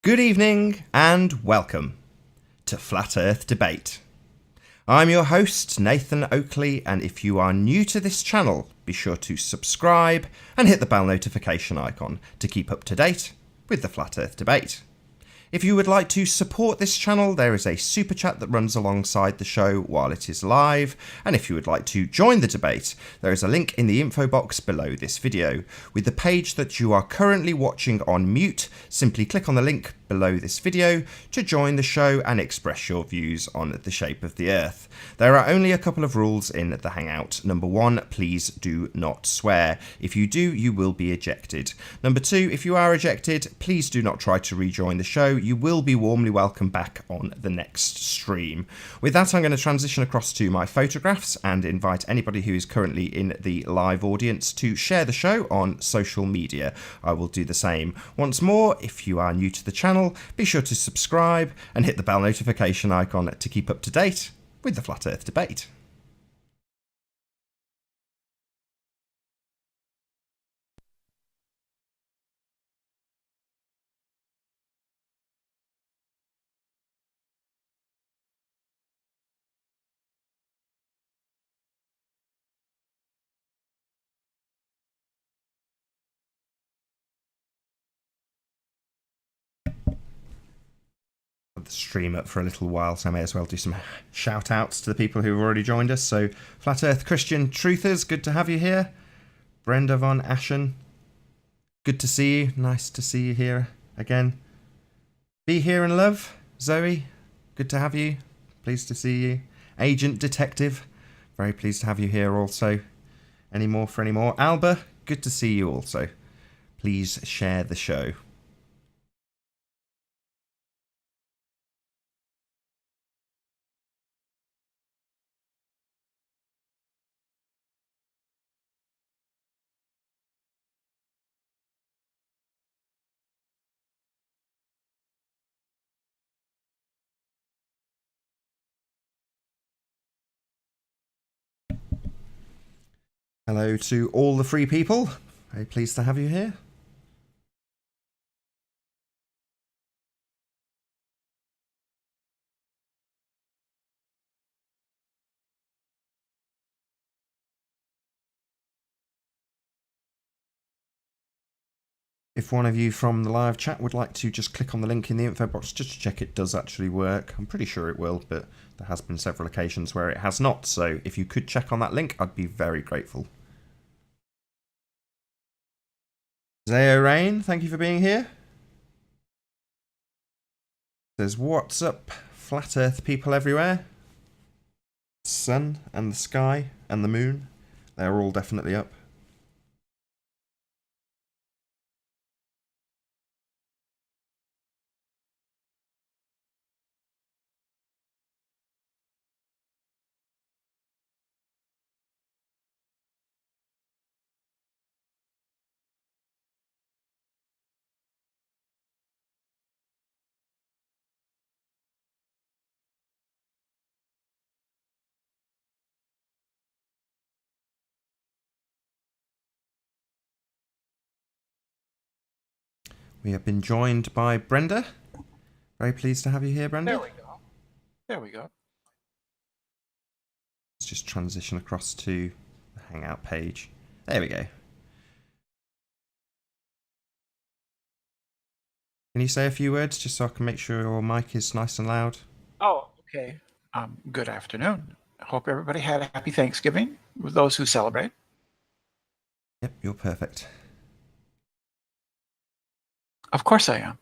Good evening and welcome to Flat Earth Debate. I'm your host, Nathan Oakley, and if you are new to this channel, be sure to subscribe and hit the bell notification icon to keep up to date with the Flat Earth Debate. If you would like to support this channel, there is a super chat that runs alongside the show while it is live, and if you would like to join the debate, there is a link in the info box below this video. With the page that you are currently watching on mute, simply click on the link below this video to join the show and express your views on the shape of the Earth. There are only a couple of rules in the Hangout. Number 1, please do not swear. If you do, you will be ejected. Number 2, if you are ejected, please do not try to rejoin the show. You will be warmly welcomed back on the next stream. With that, I'm going to transition across to my photographs and invite anybody who is currently in the live audience to share the show on social media. I will do the same. Once more, if you are new to the channel, be sure to subscribe and hit the bell notification icon to keep up to date with the Flat Earth Debate. The stream up for a little while, so I may as well do some shout outs to the people who have already joined us. So Flat Earth Christian Truthers, good to have you here. Brenda von Aschen, good to see you, nice to see you here again. Be Here and Love, Zoe, good to have you, pleased to see you. Agent Detective, very pleased to have you here also. Any more for any more? Alba, good to see you also. Please share the show. Hello to all the free people. Very pleased to have you here. If one of you from the live chat would like to just click on the link in the info box just to check it does actually work. I'm pretty sure it will, but there has been several occasions where it has not. So if you could check on that link, I'd be very grateful. Zao Rain, thank you for being here. Says, what's up, Flat Earth people everywhere? Sun and the sky and the moon, they're all definitely up. We have been joined by Brenda. Very pleased to have you here, Brenda. There we go. There we go. Let's just transition across to the Hangout page. There we go. Can you say a few words just so I can make sure your mic is nice and loud? Oh, okay. Good afternoon. I hope everybody had a happy Thanksgiving with those who celebrate. Yep, you're perfect. Of course I am.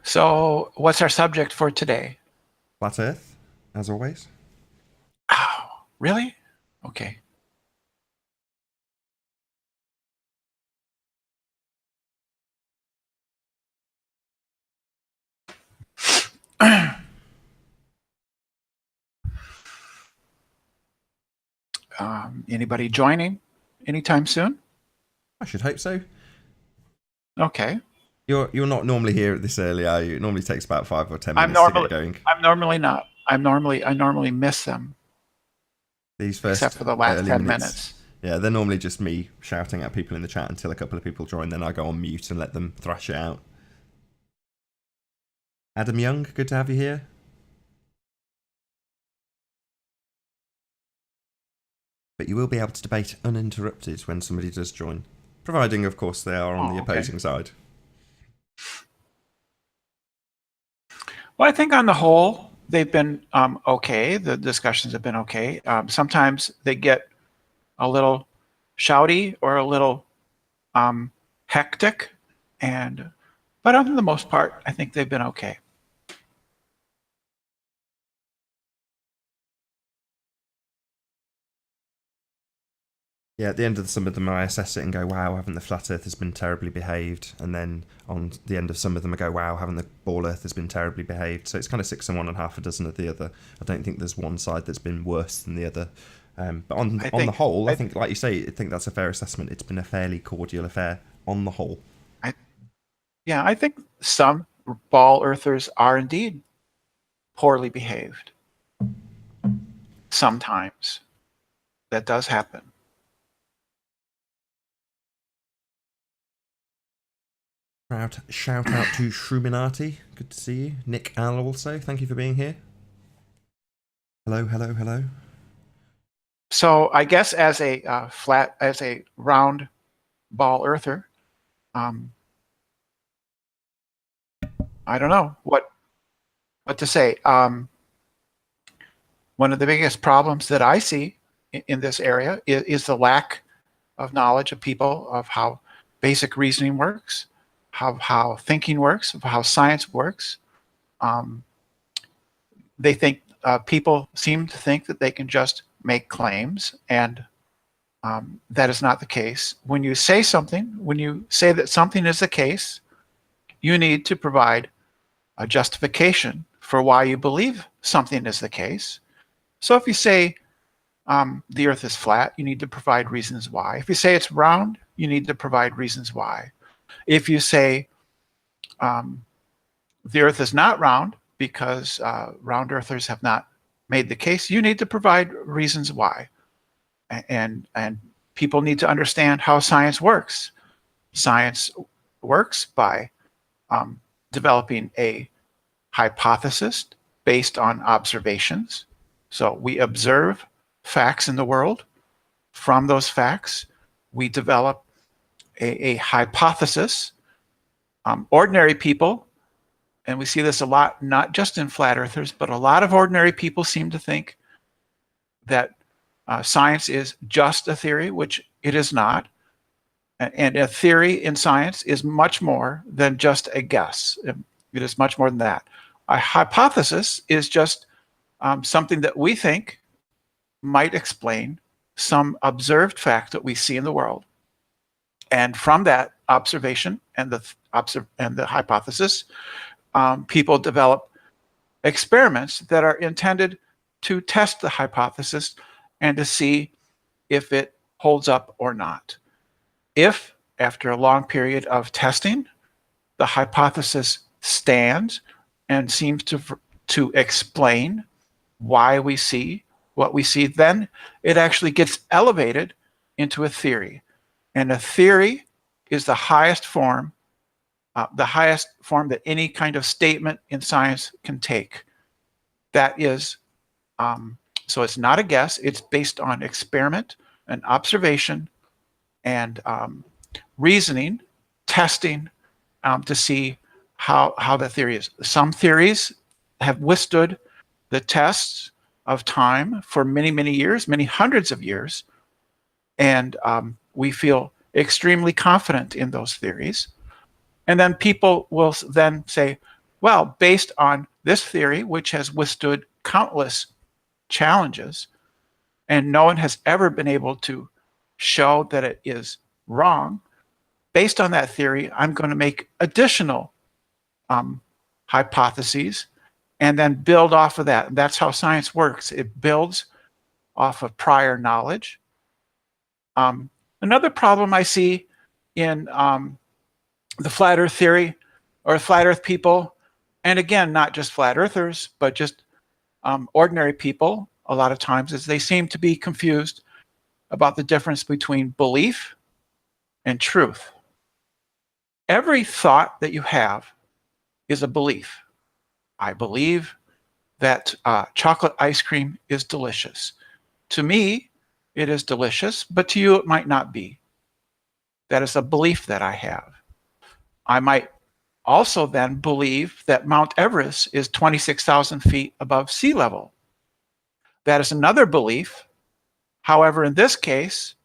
So what's our subject for today? Flat Earth, as always. Oh, really? Okay. Anybody joining anytime soon? I should hope so. Okay. You're not normally here at this early, are you? It normally takes about 5 or 10 I'm minutes to normally get going. I'm normally not. I normally miss them, These except first for the last early 10 minutes, minutes. yeah, they're normally just me shouting at people in the chat until a couple of people join. Then I go on mute and let them thrash it out. Adam Young, good to have you here. But you will be able to debate uninterrupted when somebody does join, providing, of course, they are on the opposing side. Well, I think on the whole, they've been okay. The discussions have been okay. Sometimes they get a little shouty or a little hectic, but for the most part, I think they've been okay. Yeah, at the end of some of them, I assess it and go, wow, haven't the flat earthers been terribly behaved? And then on the end of some of them, I go, wow, haven't the ball earthers been terribly behaved? So it's kind of 6 and 1 and half a dozen of the other. I don't think there's one side that's been worse than the other. But on the whole, I think, like you say, I think that's a fair assessment. It's been a fairly cordial affair on the whole. I think some ball earthers are indeed poorly behaved. Sometimes that does happen. Shout out to Shruminati. Good to see you. Nick Al also. Thank you for being here. Hello, hello, hello. So I guess as a round ball earther, I don't know what to say. One of the biggest problems that I see in this area is the lack of knowledge of people of how basic reasoning works, how thinking works, of how science works. They think people seem to think that they can just make claims, and that is not the case. When you say that something is the case, you need to provide a justification for why you believe something is the case. So if you say the earth is flat, you need to provide reasons why. If you say it's round, you need to provide reasons why. If you say the earth is not round because round earthers have not made the case, you need to provide reasons why. And people need to understand how science works. Science works by developing a hypothesis based on observations. So we observe facts in the world. From those facts, we develop a hypothesis. Ordinary people, and we see this a lot, not just in flat earthers, but a lot of ordinary people seem to think that science is just a theory, which it is not. And a theory in science is much more than just a guess. It is much more than that. A hypothesis is just something that we think might explain some observed fact that we see in the world. And from that observation and the hypothesis, people develop experiments that are intended to test the hypothesis and to see if it holds up or not. If, after a long period of testing, the hypothesis stands and seems to explain why we see what we see, then it actually gets elevated into a theory. And a theory is the highest form that any kind of statement in science can take. That is, so it's not a guess, it's based on experiment and observation and reasoning, testing to see how the theory is. Some theories have withstood the tests of time for many, many years, many hundreds of years, and we feel extremely confident in those theories. And then people will then say, well, based on this theory, which has withstood countless challenges, and no one has ever been able to show that it is wrong, based on that theory, I'm going to make additional hypotheses and then build off of that. And that's how science works. It builds off of prior knowledge. Another problem I see in the flat earth theory or flat earth people, and again, not just flat earthers, but just ordinary people, a lot of times, is they seem to be confused about the difference between belief and truth. Every thought that you have is a belief. I believe that chocolate ice cream is delicious. To me, it is delicious, but to you, it might not be. That is a belief that I have. I might also then believe that Mount Everest is 26,000 feet above sea level. That is another belief. However, in this case,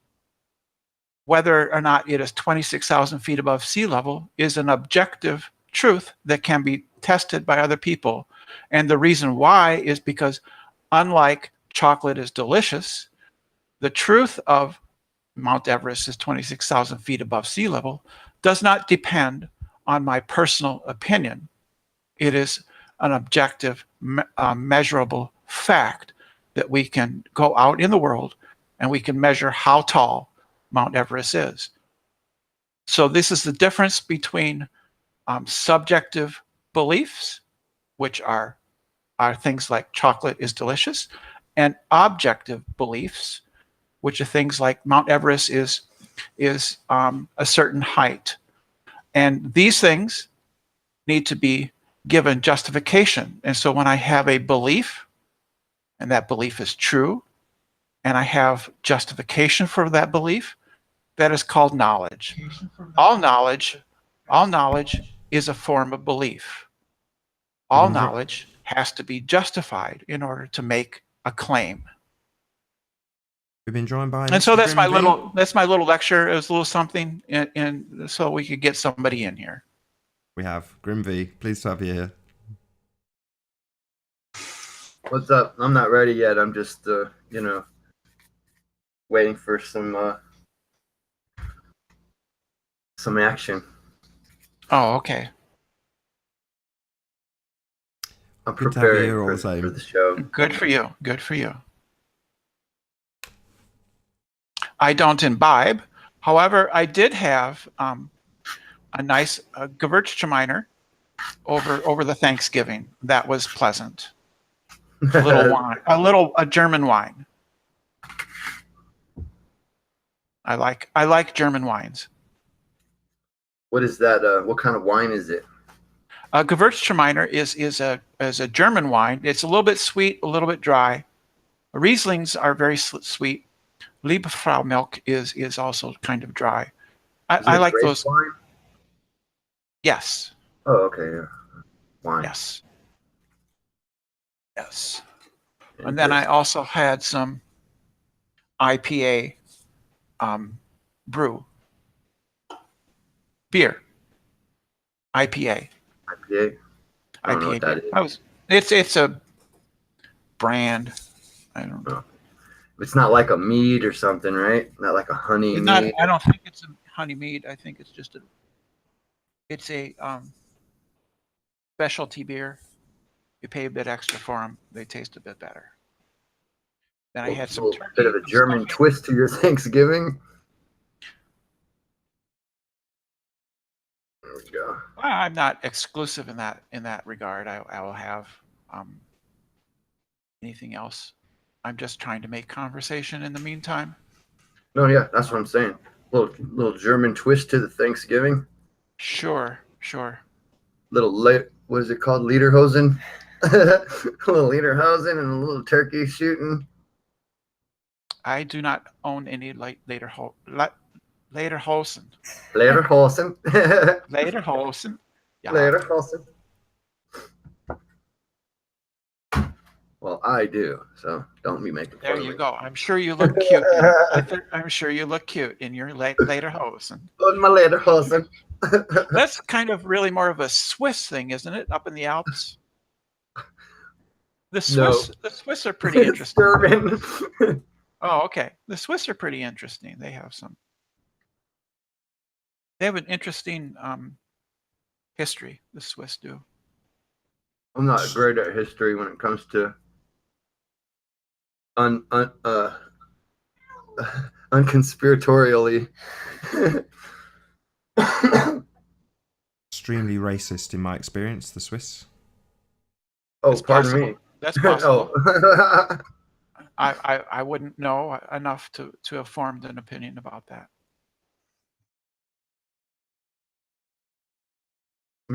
whether or not it is 26,000 feet above sea level is an objective truth that can be tested by other people. And the reason why is because, unlike chocolate is delicious, the truth of Mount Everest is 26,000 feet above sea level does not depend on my personal opinion. It is an objective, measurable fact that we can go out in the world and we can measure how tall Mount Everest is. So this is the difference between subjective beliefs, which are things like chocolate is delicious, and objective beliefs, which are things like Mount Everest is a certain height. And these things need to be given justification. And so when I have a belief, and that belief is true, and I have justification for that belief, that is called knowledge. All knowledge is a form of belief. All knowledge has to be justified in order to make a claim. We've been joined by And so Mr. that's my Grim V. little lecture. It was a little something, and so we could get somebody in here. We have Grim V. Pleased to have you here. What's up? I'm not ready yet. I'm just, waiting for some action. Oh, okay. I'm Good to have you preparing here all the for same. the show. Good for you. Good for you. I don't imbibe. However, I did have a nice Gewürztraminer over the Thanksgiving. That was pleasant. A little wine, a German wine. I like German wines. What is that? What kind of wine is it? Gewürztraminer is a German wine. It's a little bit sweet, a little bit dry. Rieslings are very sweet. Liebfrau milk is also kind of dry. I like those. Wine? Yes. Oh, okay. Yeah. Wine. Yes. Yes. And then I also had some IPA brew. Beer. IPA. IPA? I don't know what that is. It's a brand. I don't know. It's not like a mead or something, right? Not like a honey mead. I don't think it's a honey mead. I think it's just it's a specialty beer. You pay a bit extra for them. They taste a bit better. Then I had some turkey. Bit of a German twist to your Thanksgiving. There we go. Well, I'm not exclusive in that regard. I will have anything else. I'm just trying to make conversation in the meantime. No, yeah, that's what I'm saying. Little German twist to the Thanksgiving. Sure. What is it called? Lederhosen. A little Lederhosen and a little turkey shooting. I do not own any Lederhosen. Lederhosen. Lederhosen. Yeah. Lederhosen. Well, I do, so don't be making fun There of you me. go. I'm sure you look cute. I'm sure you look cute in your Lederhosen. On my Lederhosen. That's kind of really more of a Swiss thing, isn't it? Up in the Alps. The Swiss are pretty interesting. German. Oh, okay. The Swiss are pretty interesting. They have an interesting history. The Swiss do. I'm not great at history when it comes to unconspiratorially. extremely racist in my experience, the Swiss. Oh, It's pardon possible. me. That's possible. Oh. I wouldn't know enough to have formed an opinion about that.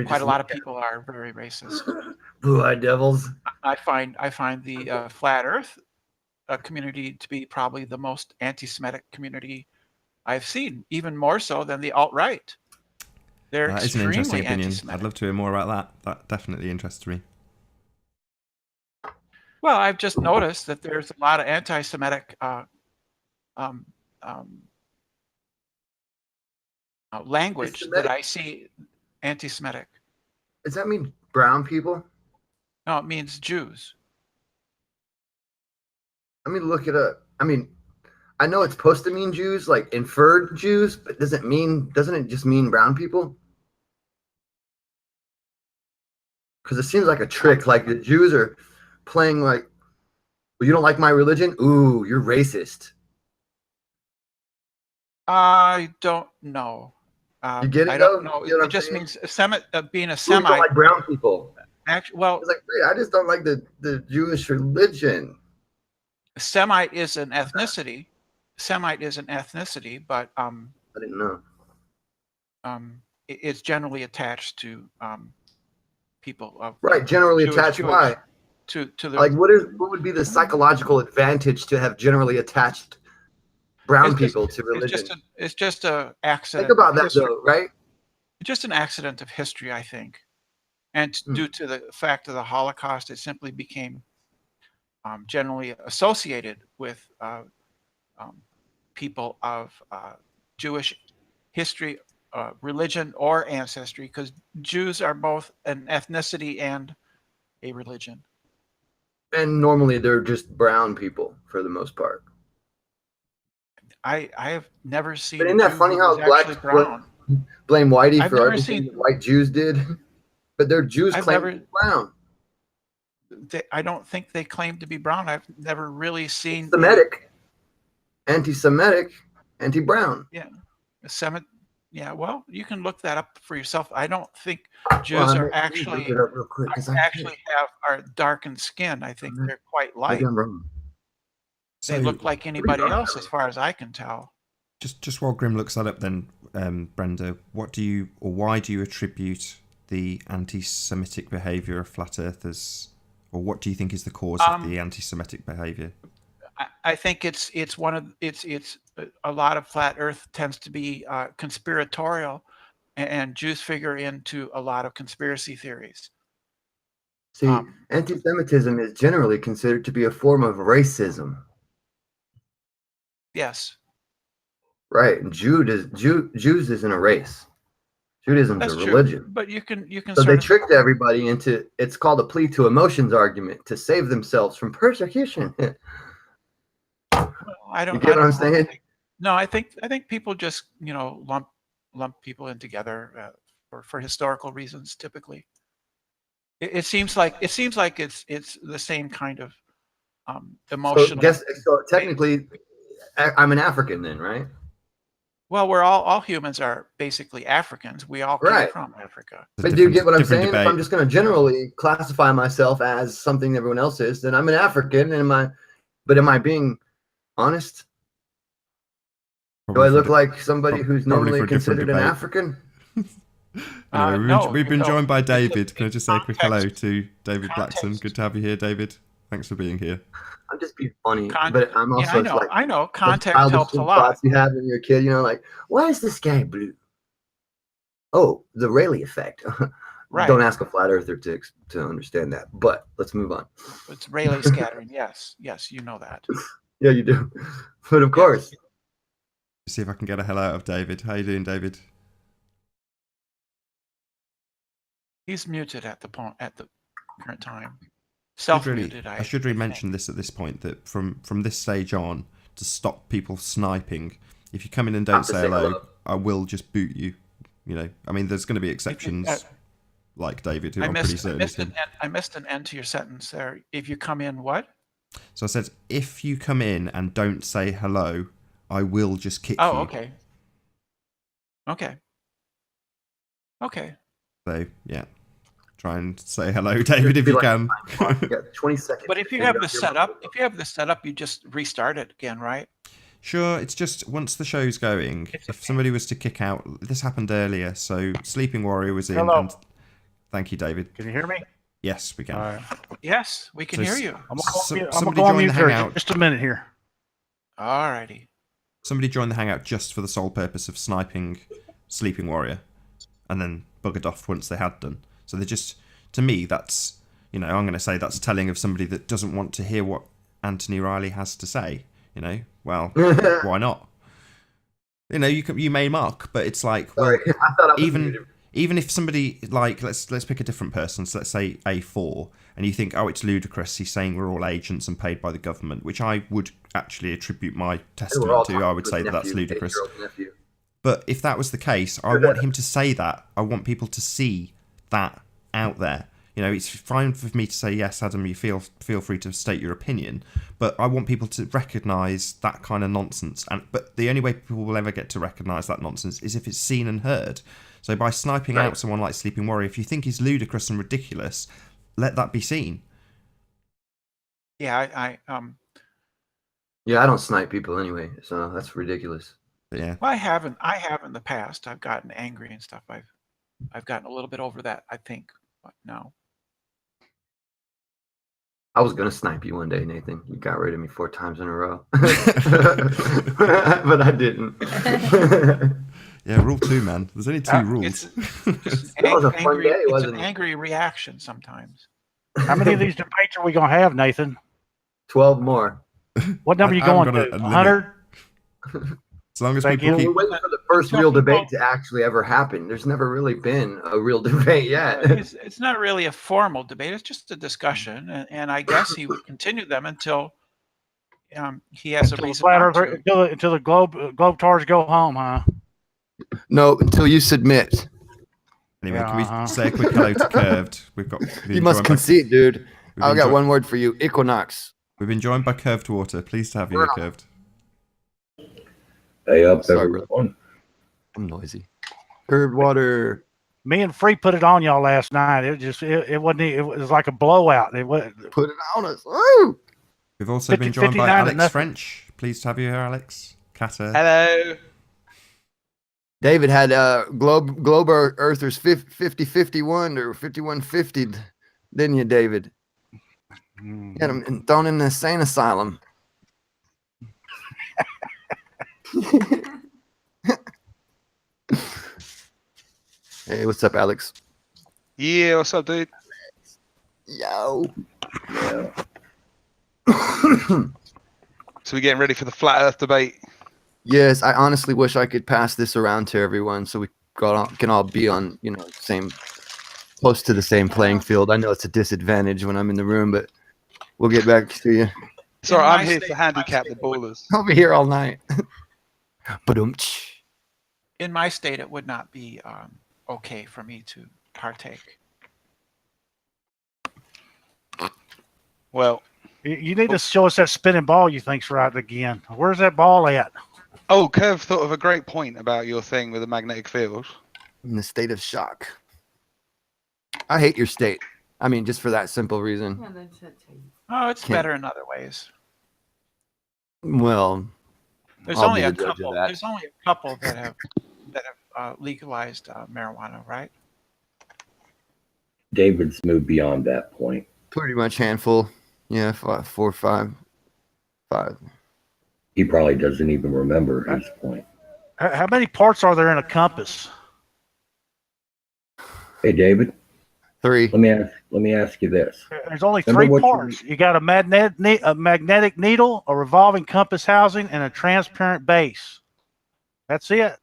Quite a lot of people are very racist. Blue-eyed devils. I find the flat Earth community to be probably the most anti-Semitic community I've seen, even more so than the alt-right. They're That is an interesting extremely opinion. anti-Semitic. I'd love to hear more about that. That definitely interests me. Well, I've just noticed that there's a lot of anti-Semitic language that I see. Anti-Semitic. Does that mean brown people? No, it means Jews. Let me look it up. I mean, I know it's supposed to mean Jews, like inferred Jews, but doesn't it just mean brown people? Because it seems like a trick. Like the Jews are playing like, well, you don't like my religion? Ooh, you're racist. I don't know. You get it? I don't though? know. You know It just means being a Ooh, you Semite. don't like brown people. Actually, well, it's like, hey, I just don't like the Jewish religion. Semite is an ethnicity. Semite is an ethnicity, but I didn't know. It's generally attached to people of Right, generally Jewish, attached. Why? To the Like, what would be the psychological advantage to have generally attached brown people to religion? It's just a accident. Think about that, though, right? It's just an accident of history, I think, and due to the fact of the Holocaust, it simply became generally associated with people of Jewish history, religion, or ancestry, because Jews are both an ethnicity and a religion. And normally they're just brown people for the most part. I have never seen. But isn't that funny how blacks blame whitey for everything that white Jews did? But they're Jews claim to be brown. I don't think they claim to be brown. I've never really seen anti-Semitic, anti-brown. Yeah, Yeah, well, you can look that up for yourself. I don't think Jews are actually are darkened skin. I think they're quite light. They look like anybody else, as far as I can tell. Just while Grim looks that up, then, Brenda, why do you attribute the anti-Semitic behaviour of flat earthers, or what do you think is the cause of the anti-Semitic behaviour? I think it's a lot of flat Earth tends to be conspiratorial, and Jews figure into a lot of conspiracy theories. See, anti-Semitism is generally considered to be a form of racism. Yes. Right. Jews isn't a race. Judaism is a religion. But you can. So they tricked everybody into. It's called a plea to emotions argument to save themselves from persecution. I don't. You get what I'm saying? No, I think people just lump people in together for historical reasons. Typically, it seems like it's the same kind of emotional. So technically, I'm an African then, right? Well, we're all humans are basically Africans. We all came from Africa. But do you get what I'm saying? If I'm just going to generally classify myself as something everyone else is, then I'm an African. And am I being honest? Do I look like somebody who's normally considered an African? Anyway, we've been joined by David. Can I just say a quick hello to David Blackson? Good to have you here, David. Thanks for being here. I'm just being funny, but I'm also I know. Context helps a lot. You have when you're a kid, like, why is the sky blue? Oh, the Rayleigh effect. Right. Don't ask a flat earther to understand that. But let's move on. It's Rayleigh scattering. Yes, you know that. Yeah, you do. But of course. See if I can get a hello out of David. How you doing, David? He's muted at the current time. Self-muted. I should really mention this at this point, that from this stage on, to stop people sniping, if you come in and don't say hello, I will just boot you. I mean, there's going to be exceptions, like David, who I'm pretty certain. I missed an end to your sentence there. If you come in, what? So I said, if you come in and don't say hello, I will just kick you. Oh, okay. Okay. So yeah, try and say hello, David, if you can. Yeah, 20 seconds. But if you have this set up, you just restart it again, right? Sure, it's just once the show's going, if somebody was to kick out, this happened earlier, so Sleeping Warrior was in. Hello. And thank you, David. Can you hear me? Yes, we can. All right. Yes, we can hear you. I'm going to somebody go on join mute the for hangout. just a minute here. All righty. Somebody joined the hangout just for the sole purpose of sniping Sleeping Warrior, and then buggered off once they had done. So they just, to me, that's, I'm going to say that's telling of somebody that doesn't want to hear what Anthony Riley has to say. Well, why not? You may mock, but it's like, well, even if somebody, like, let's pick a different person. So let's say A4, and you think, oh, it's ludicrous. He's saying we're all agents and paid by the government, which I would actually attribute my testament to. I would say that's ludicrous. But if that was the case, I want him to say that. I want people to see that out there. It's fine for me to say, yes, Adam, you feel free to state your opinion, but I want people to recognise that kind of nonsense. But the only way people will ever get to recognise that nonsense is if it's seen and heard. So by sniping out someone like Sleeping Warrior, if you think he's ludicrous and ridiculous, let that be seen. Yeah, Yeah, I don't snipe people anyway, so that's ridiculous. Yeah. Well, I have in the past. I've gotten angry and stuff. I've gotten a little bit over that, I think, but no. I was gonna snipe you one day, Nathan. You got rid of me 4 times in a row, but I didn't. Yeah, rule 2, man. There's only 2 rules. It's an angry reaction sometimes. How many of these debates are we going to have, Nathan? 12 more. What number are you going to? 100? As long as people keep... We're waiting for the first real debate to actually ever happen. There's never really been a real debate yet. It's not really a formal debate. It's just a discussion, and I guess he would continue them until he has a reason not to. Until the Globetrotters go home, huh? No, until you submit. Anyway, can we say a quick hello to Curved? You must concede, dude. I've got one word for you: Equinox. We've been joined by Curved Water. Pleased to have you here, Curved. Hey up, everyone. I'm noisy. Curved Water. Me and Free put it on y'all last night. It was like a blowout. It was, put it on us. Woo! We've also been joined by Alex French. Pleased to have you here, Alex. Kata. Hello. David had Globe Earthers 50-51 or 51-50, didn't you, David? Had him thrown in the insane asylum. Hey, what's up, Alex? Yeah, what's up, dude? Yo. Yeah. So we're getting ready for the flat Earth debate. Yes, I honestly wish I could pass this around to everyone so we can all be on, close to the same playing field. I know it's a disadvantage when I'm in the room, but we'll get back to you. Sorry, I'm here to handicap the ballers. I'll be here all night. In my state, it would not be okay for me to partake. Well, you need to show us that spinning ball you think's right again. Where's that ball at? Oh, Kev thought of a great point about your thing with the magnetic field. In the state of shock. I hate your state. I mean, just for that simple reason. Oh, it's better in other ways. Well, there's only a couple that have legalized marijuana, right? David's moved beyond that point. Pretty much handful. Yeah, 4 or 5. He probably doesn't even remember his point. How many parts are there in a compass? Hey, David. 3. Let me ask you this. There's only 3 parts. You got a magnetic needle, a revolving compass housing, and a transparent base. That's it.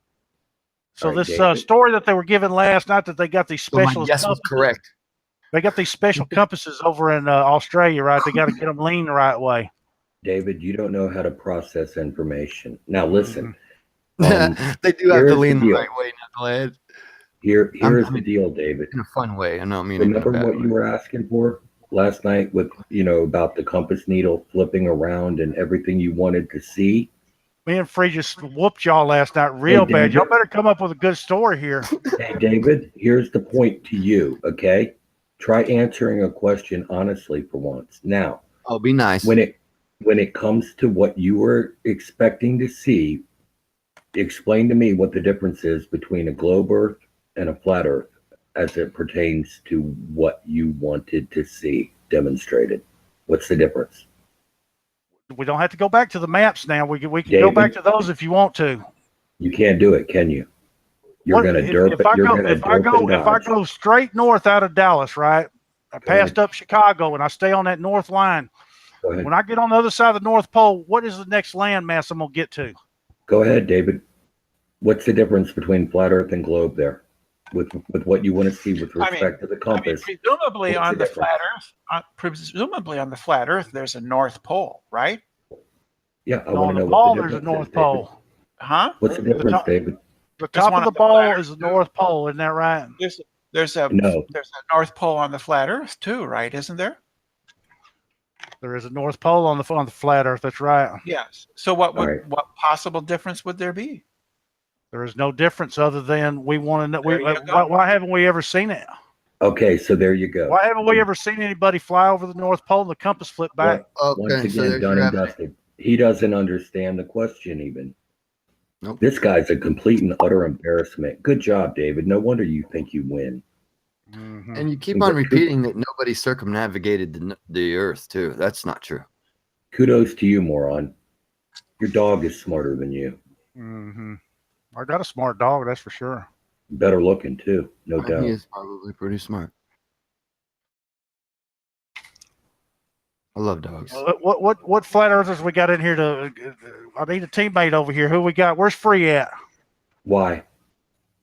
So this story that they were given last night that they got these special yes was correct. They got these special compasses over in Australia, right? They got to get them lean the right way. David, you don't know how to process information. Now listen. They do have to lean the right way, knucklehead. Here's the deal, David. In a fun way. I don't mean. Remember what you were asking for last night with about the compass needle flipping around and everything you wanted to see? Me and Free just whooped y'all last night real Hey, bad. David. Y'all better come up with a good story here. Hey, David, here's the point to you, okay? Try answering a question honestly for once. Now, Oh, be nice. when it comes to what you were expecting to see, explain to me what the difference is between a globe Earth and a flat Earth as it pertains to what you wanted to see demonstrated. What's the difference? We don't have to go back to the maps now. We can go David? back to those if you want to. You can't do it, can you? You're going to derp it. You're going to derp and If I dodge. go straight north out of Dallas, right? I passed up Chicago and I stay on that north line. Go ahead. When I get on the other side of the North Pole, what is the next landmass I'm gonna get to? Go ahead, David. What's the difference between flat Earth and globe there, with what you want to see with respect to the compass? Presumably What's on the the flat Earth, there's a North Pole, right? Yeah, I No, want on to the know ball, what the there's a difference North is, David. Pole. Huh? What's the difference, David? The There's top one of the on the flat ball Earth, is the too. North Pole, isn't that right? There's a No. North Pole on the flat Earth too, right? Isn't there? There is a North Pole on the flat Earth. That's right. Yes. So what Right. possible difference would there be? There is no difference other than we want to know. There you go. Why haven't we ever seen it? Okay, so there you go. Why haven't we ever seen anybody fly over the North Pole and the compass flip back? Once Okay, so again, there's done your and evidence. dusted. He doesn't understand the question even. Nope. This guy's a complete and utter embarrassment. Good job, David. No wonder you think you win. Mm-hmm. And you keep on repeating that nobody circumnavigated the Earth, too. That's not true. Kudos to you, moron. Your dog is smarter than you. Mm-hmm. I got a smart dog, that's for sure. Better looking, too. No doubt. He is probably pretty smart. I love dogs. What flat earthers we got in here to? I need a teammate over here. Who we got? Where's Free at? Why?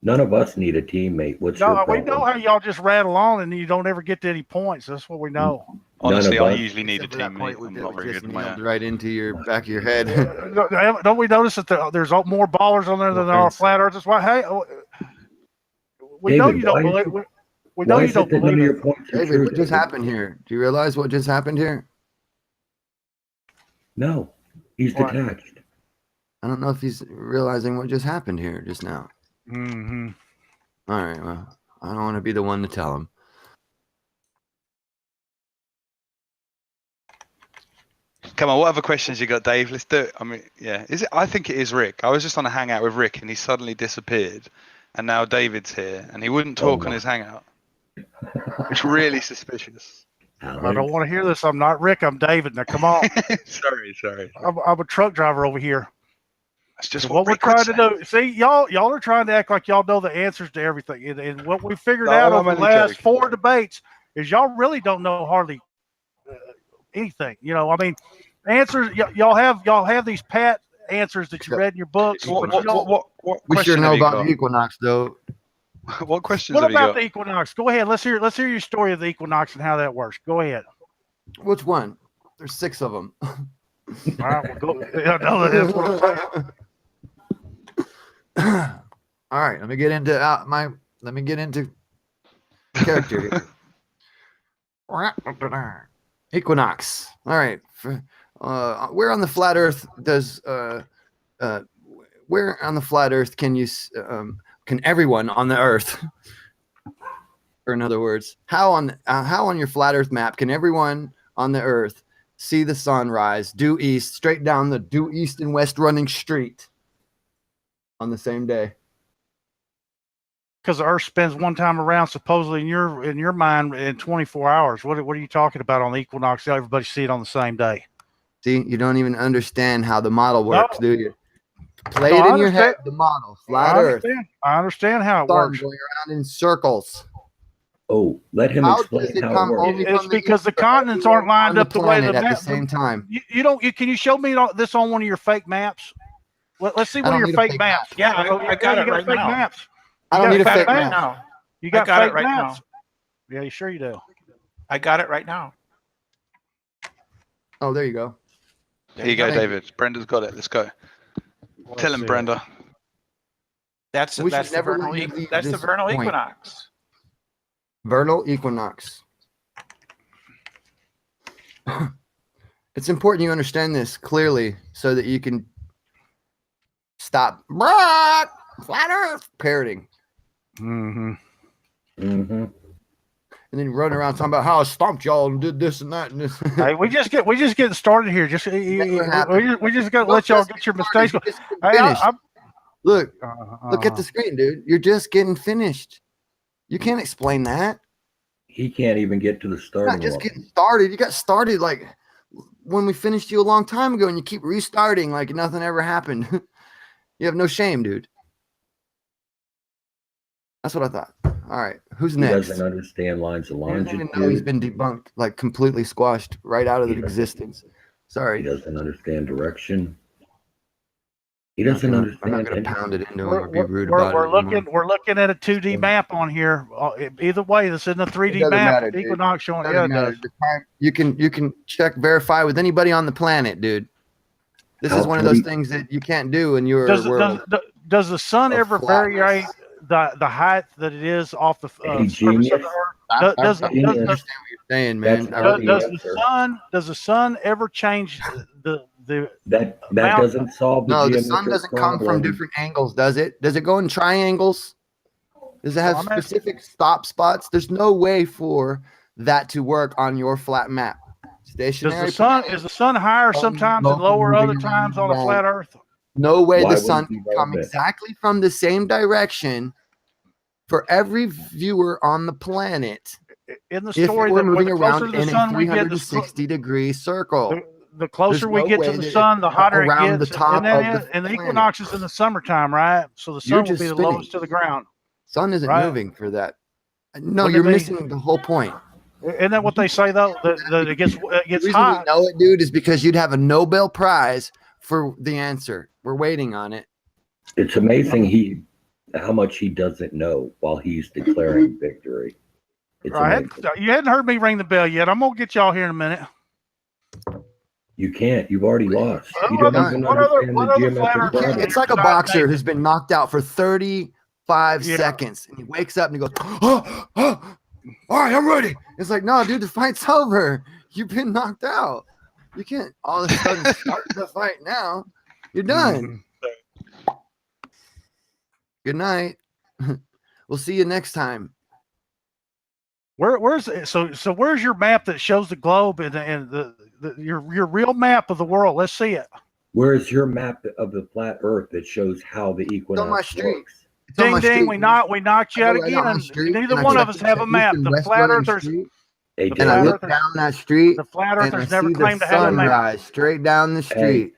None of us need a teammate. What's your No, we problem? know how y'all just rattle on and you don't ever get to any points. That's what we know. Honestly, None of I us. usually need a Except for that point teammate. I'm that not very just good at my nailed own. right into your back of your head. Don't we notice that there's more ballers on there than there are flat earthers? Why? Hey, we know David, you don't why is believe. it- We know Why you is don't it that none believe of your it. points are David, true, what just David? happened here? Do you realize what just happened here? No, he's What? detached. I don't know if he's realizing what just happened here just now. Mm-hmm. All right, well, I don't want to be the one to tell him. Come on, what other questions you got, Dave? Let's do it. I mean, yeah, is it? I think it is Rick. I was just on a hangout with Rick, and he suddenly disappeared, and now David's here, and he wouldn't talk on my. his hangout. It's really suspicious. I don't want to hear this. I'm not Rick. I'm David. Now, come on. Sorry. I'm a truck driver over here. That's just So what we're Rick would trying to say. do, see, y'all are trying to act like y'all know the answers to everything. And what we figured No, out I'm over the only last joking. 4 debates is y'all really don't know hardly anything. You know, I mean, answers y'all have these pat answers that you read in your books. So But you don't, what We sure question know have you about got? the equinox, though. What questions what have you about got? the equinox? Go ahead. Let's hear your story of the equinox and how that works. Go ahead. Which one? There's 6 of them. All right, well, go. Yeah, no, that's what I'm saying. All right, let me get into character here. Equinox. All right. Where on the flat Earth does where on the flat Earth can everyone on the Earth, or in other words, how on your flat Earth map can everyone on the Earth see the sunrise due east, straight down the due east and west running street on the same day? Because the Earth spins one time around, supposedly in your mind, in 24 hours. What are you talking about on the equinox? Everybody see it on the same day. See, you don't even understand how the model works, do you? Play No, it I in your head. understand. The model, flat Earth, I understand how it sun works. going around in circles. Oh, let him How explain does it how come it works. only It's from the because the east for continents aren't everyone lined on up the way the planet at the map. same time? You don't. Can you show me this on one of your fake maps? Let's see I one of don't your need a fake fake maps. Yeah, I got it you got right fake now. maps. I don't You need a got fake fake right map. now. You got got it fake right maps. now. Yeah, you sure you do. I got it right now. Oh, there you go. Here you go, Thank you. David. Brenda's got it. Let's go. Let's Tell him, see. Brenda. That's We should the never vernal let you leave that's the this vernal point. equinox. Vernal equinox. It's important you understand this clearly so that you can stop. Flat Earth parroting. Mm-hmm. Mm-hmm. And then run around talking about how I stomped y'all and did this and that and this. Hey, we just getting started here. We just got to let y'all get your mistakes. Hey, look at the screen, dude. You're just getting finished. You can't explain that. He can't even get to the starting You're not just line. getting started. You got started like when we finished you a long time ago, and you keep restarting like nothing ever happened. You have no shame, dude. That's what I thought. All right, who's next? He doesn't understand lines of He longitude. doesn't even know he's been debunked, like completely squashed right out of existence. Sorry. He doesn't understand direction. He doesn't understand. I'm not going to pound it into him or be rude we're about it. We're looking at a 2D map on here. Either way, this isn't a 3D map. Matter, Equinox showing. Yeah, it does. You can check, verify with anybody on the planet, dude. This is one of those things that you can't do in your world. Does the sun ever vary the height that it is off the surface of the Earth? I understand what you're saying, man. Does the sun ever change that doesn't solve the no, the sun doesn't come from different angles, does it? Does it go in triangles? Does it have specific stop spots? There's no way for that to work on your flat map. Stationary. Is the sun higher sometimes and lower other times on a flat Earth? No way the sun can come exactly from the same direction for every viewer on the planet. In the story, we're moving around in a 360-degree circle. The closer we get to the sun, the hotter it gets. And the equinox is in the summertime, right? So the sun will be the lowest to the ground. Sun isn't moving for that. No, you're missing the whole point. Isn't that what they say though? That it gets the reason hot. We know it, dude, is because you'd have a Nobel Prize for the answer. We're waiting on it. It's amazing how much he doesn't know while he's declaring victory. You hadn't heard me ring the bell yet. I'm gonna get y'all here in a minute. You can't. You've already lost. You don't even understand the geometric problem. It's like a boxer who's been knocked out for 35 seconds, and he wakes up and he goes, "Oh, all right, I'm ready." It's like, no, dude, the fight's over. You've been knocked out. You can't all of a sudden start the fight now. You're done. Good night. We'll see you next time. Where's your map that shows the globe and your real map of the world? Let's see it. Where's your map of the flat Earth that shows how the equinox works? Ding ding! We knocked you out again. Neither one of us have a map. The flat earthers. And I look down that street. The flat earthers never claim to have a map. Straight down the street.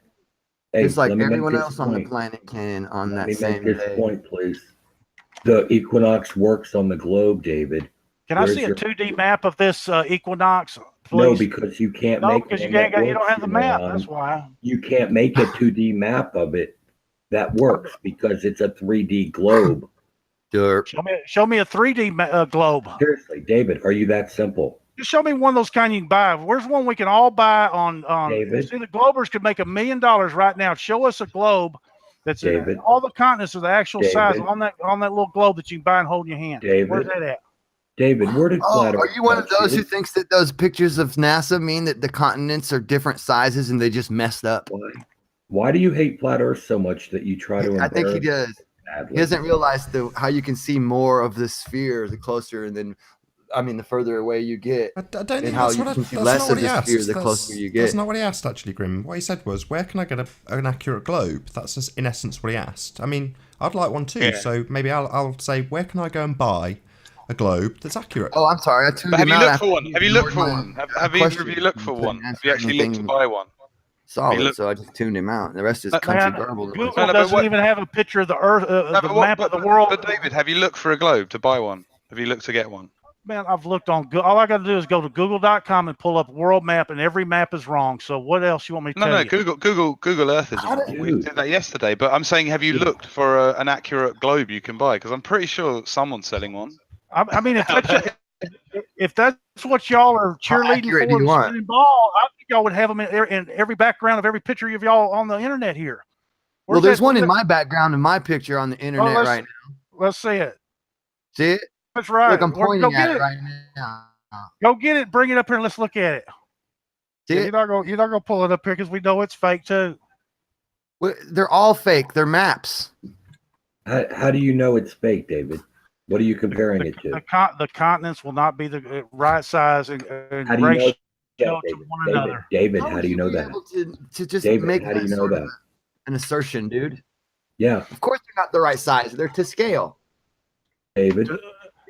Just like let me everyone make else this on the point. planet can on that Let me same make this day. point, please. The equinox works on the globe, David. Can I see a 2D map of this equinox, please? No, because you can't make it. No, because you don't have the map. That's why. You can't make a 2D map of it that works because it's a 3D globe. Derp. Show me a 3D globe. Seriously, David, are you that simple? Just show me one of those kind you can buy. Where's one we can all buy on David? See, the Globers could make $1 million right now. Show us a globe that's David? all the continents are the actual David? size on that little globe that you can buy and hold in your hand. David? Where's that at? David, where did flat Earth are you one of touch those you? who thinks that those pictures of NASA mean that the continents are different sizes and they just messed up? Why do you hate flat Earth so much that you try to I think he does. badly? He doesn't realize how you can see more of the sphere the closer, and then, the further away you get. I don't think and how that's you what can see that's less not of what he the asked. sphere the closer you get. That's not what he asked, actually, Grim. What he said was, where can I get an accurate globe? That's just, in essence, what he asked. I mean, I'd like one too, so maybe I'll say, where can I go and buy a globe that's accurate? Oh, I'm sorry. I tuned But have him you out looked for one? Have you looked for my one? Have either of you looked for question. one? Couldn't Have you actually looked to buy one? Solid, so I just tuned him out. The rest is country garble. Google doesn't even have a picture of the Earth, the map of the world. But David, have you looked for a globe to buy one? Have you looked to get one? Man, I've looked on Google. All I got to do is go to google.com and pull up world map, and every map is wrong. So what else you want me to tell you? Google Earth is wrong. We did that yesterday. But I'm saying, have you looked for an accurate globe you can buy? Because I'm pretty sure someone's selling one. I mean, if that's what y'all are cheerleading for, and spinning ball, I think y'all would have them in every background of every picture of y'all on the internet here. Well, there's one in my background in my picture on the internet right now. Let's see it. See it? That's right. Look, I'm pointing at it right now. Go get it. Bring it up here and let's look at it. See it? You're not gonna pull it up here because we know it's fake too. They're all fake. They're maps. How do you know it's fake, David? What are you comparing it to? The continents will not be the right size and How do you know ratio that, to one another. David, How how would do you know be that? able to just David, make how do you know that? an assertion, dude? Yeah, Of course they're not the right size. They're to scale. David. You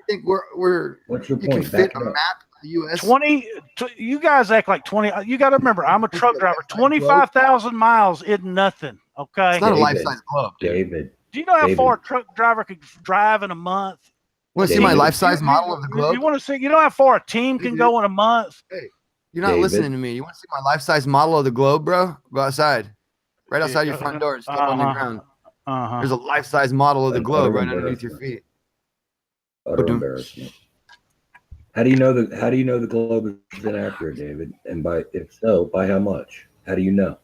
think we're What's your you can point? fit Back a it up. map of the U.S. 20. You guys act like 20. You got to remember, I'm a truck driver. 25,000 miles isn't nothing. Okay. It's not a David, life-size globe, dude. David. Do you know how David. far a truck driver could drive in a month? Want to see my David. life-size model of the globe? You want to see? You know how far a team can go in a month? You're not David. listening to me. You want to see my life-size model of the globe, bro? Go outside. Right outside your front door. Step on the ground. There's a life-size model of the globe right underneath your feet. Utter embarrassment. How do you know the globe is inaccurate, David? And if so, by how much? How do you know?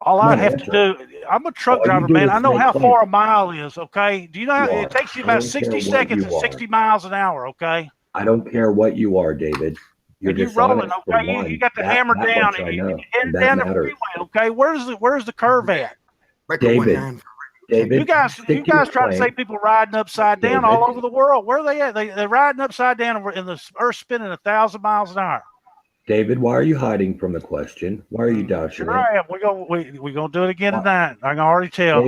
All I have to do, I'm a truck driver, man. I know how far a mile is, okay? Do you know how it takes you about 60 seconds at 60 miles an hour, okay? I don't care what you are, David. You're rolling, okay? You got the hammer down and you're heading down the freeway, okay? Where's the curve at? David, you guys try to say people riding upside down all over the world. Where are they at? They're riding upside down and the earth's spinning 1,000 miles an hour. David, why are you hiding from the question? Why are you dodging it? I am. We're gonna do it again tonight. I can already tell.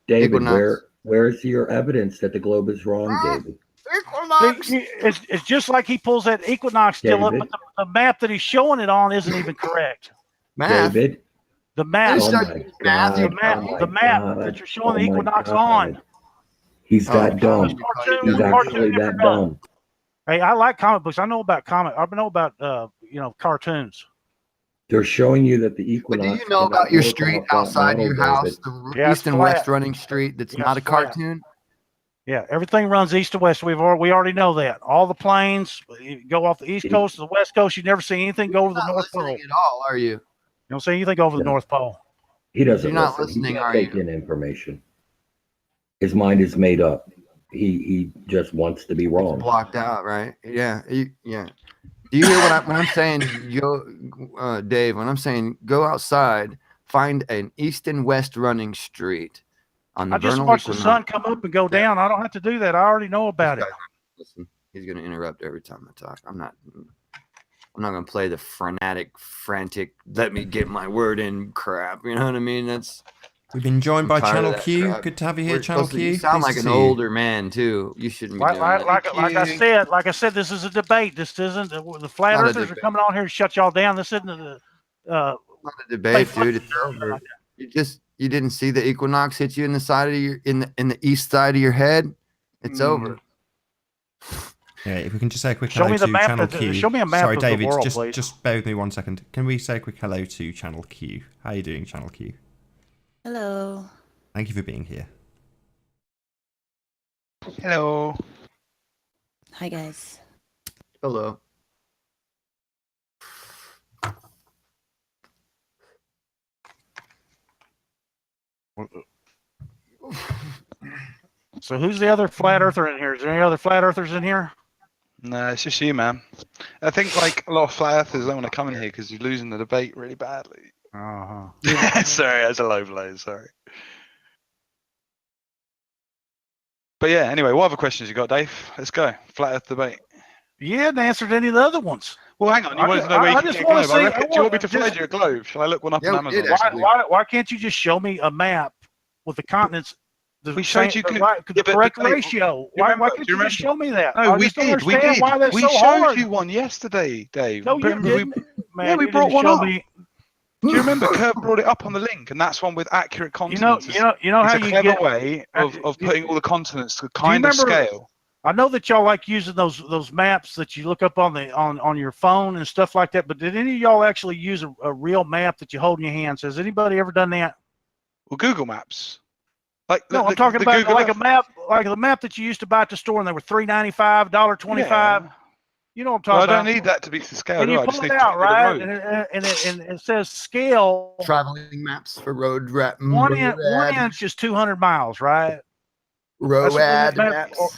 David, where's your evidence that the globe is wrong, David? Equinox. It's just like he pulls that equinox still up, but the map that he's showing it on isn't even correct. David, the map, the map that you're showing the equinox on. He's that dumb. He's actually that dumb. Hey, I like comic books. I know about I know about cartoons. They're showing you that the equinox. But do you know about your street outside your house, the east and west running street? That's not a cartoon. Yeah, everything runs east to west. We already know that. All the planes go off the east coast to the west coast. You never see anything go over the North Pole at all, are you? You don't see anything go over the North Pole. He doesn't. You're not listening, are you? In information. His mind is made up. He just wants to be wrong. It's blocked out, right? Yeah, yeah. Do you hear when I'm saying, Dave? When I'm saying go outside, find an east and west running street. I just watch the sun come up and go down. I don't have to do that. I already know about it. Listen, he's going to interrupt every time I talk. I'm not going to play the frantic, let me get my word in crap. You know what I mean? We've been joined by Channel Q. Crap. Good to have you here, Channel Q. You sound like an older man too. You shouldn't be doing that. Like I said, this is a debate. This isn't the flat earthers are coming on here to shut y'all down. This isn't not a debate, dude. It's over. You didn't see the equinox hit you in the side of your in the east side of your head. It's over. Yeah, if we can just say a quick hello to Channel Q. Show me a map Sorry, of David, the world, please. Just bear with me 1 second. Can we say a quick hello to Channel Q? How are you doing, Channel Q? Hello. Thank you for being here. Hello. Hi, guys. Hello. So who's the other flat earther in here? Is there any other flat earthers in here? No, it's just you, man. I think like a lot of flat earthers don't want to come in here because you're losing the debate really badly. Sorry, that's a low blow. Sorry. But yeah, anyway, what other questions you got, Dave? Let's go. Flat Earth debate. You hadn't answered any of the other ones. Well, hang on. You wanted to know where you can get a globe. Do you want me to find you a globe? Shall I look one up on Amazon? Why can't you just show me a map with the continents? We showed you the correct ratio. Why can't you just show me that? No, we did. We did. We showed you one yesterday, Dave. No, you didn't. Yeah, we brought one up. Do you remember Kurt brought it up on the link, and that's one with accurate continents? You know how you get a clever way of putting all the continents to kind of scale. I know that y'all like using those maps that you look up on your phone and stuff like that. But did any of y'all actually use a real map that you hold in your hands? Has anybody ever done that? Well, Google Maps. I'm talking about like a map, like the map that you used to buy at the store, and they were $3.95, $1.25. Yeah. You know what I'm talking about. I don't need that to be to scale. And you pull it out, right? And it says scale. Traveling maps for road. One inch is 200 miles, right? Road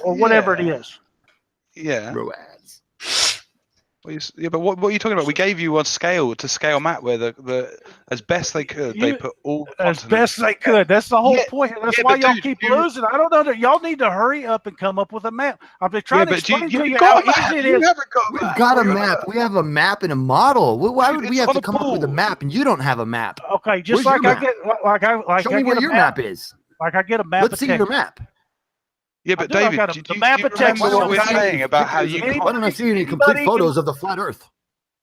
or whatever it is. Yeah. Roads. Yeah, but what are you talking about? We gave you a scale to scale map where the as best they could, they put all as best they could. That's the whole point. That's why y'all keep losing. I don't know that y'all need to hurry up and come up with a map. I've been trying to explain to you how easy it is. We've got a map. We have a map and a model. Why would we have to come up with a map and you don't have a map? Okay, just like I get, Show me where your map is. Like I get a map. Let's see your map. Yeah, but David, the map of Texas. What we're saying about how you? Why don't I see any complete photos of the flat Earth?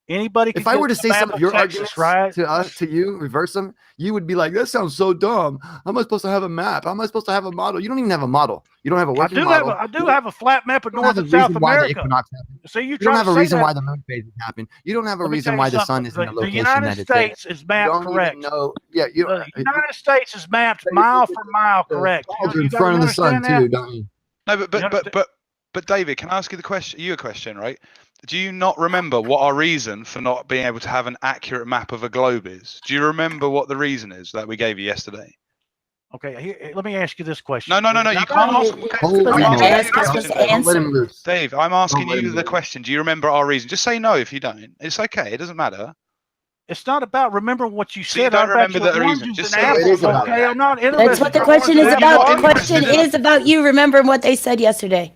Anybody? If I were to say some of your arguments to you, reverse them, you would be like, "That sounds so dumb. How am I supposed to have a map? How am I supposed to have a model? You don't even have a model. You don't have a working model. I do have a flat map of North and South America. So you don't have a reason why the moon phase is happening. You don't have a reason why the sun is in the location that it's in. The United States is mapped correct. The United States is mapped mile for mile correct. You're in front of the sun too, don't you? No, but David, can I ask you a question, right? Do you not remember what our reason for not being able to have an accurate map of a globe is? Do you remember what the reason is that we gave you yesterday? Okay, let me ask you this question. No, you can't ask. Dave, I'm asking you the question. Do you remember our reason? Just say no if you don't. It's okay. It doesn't matter. It's not about remembering what you said. You don't remember the reason. Just say it is about okay, I'm not interested. That's what the question is about. The question is about you remembering what they said yesterday.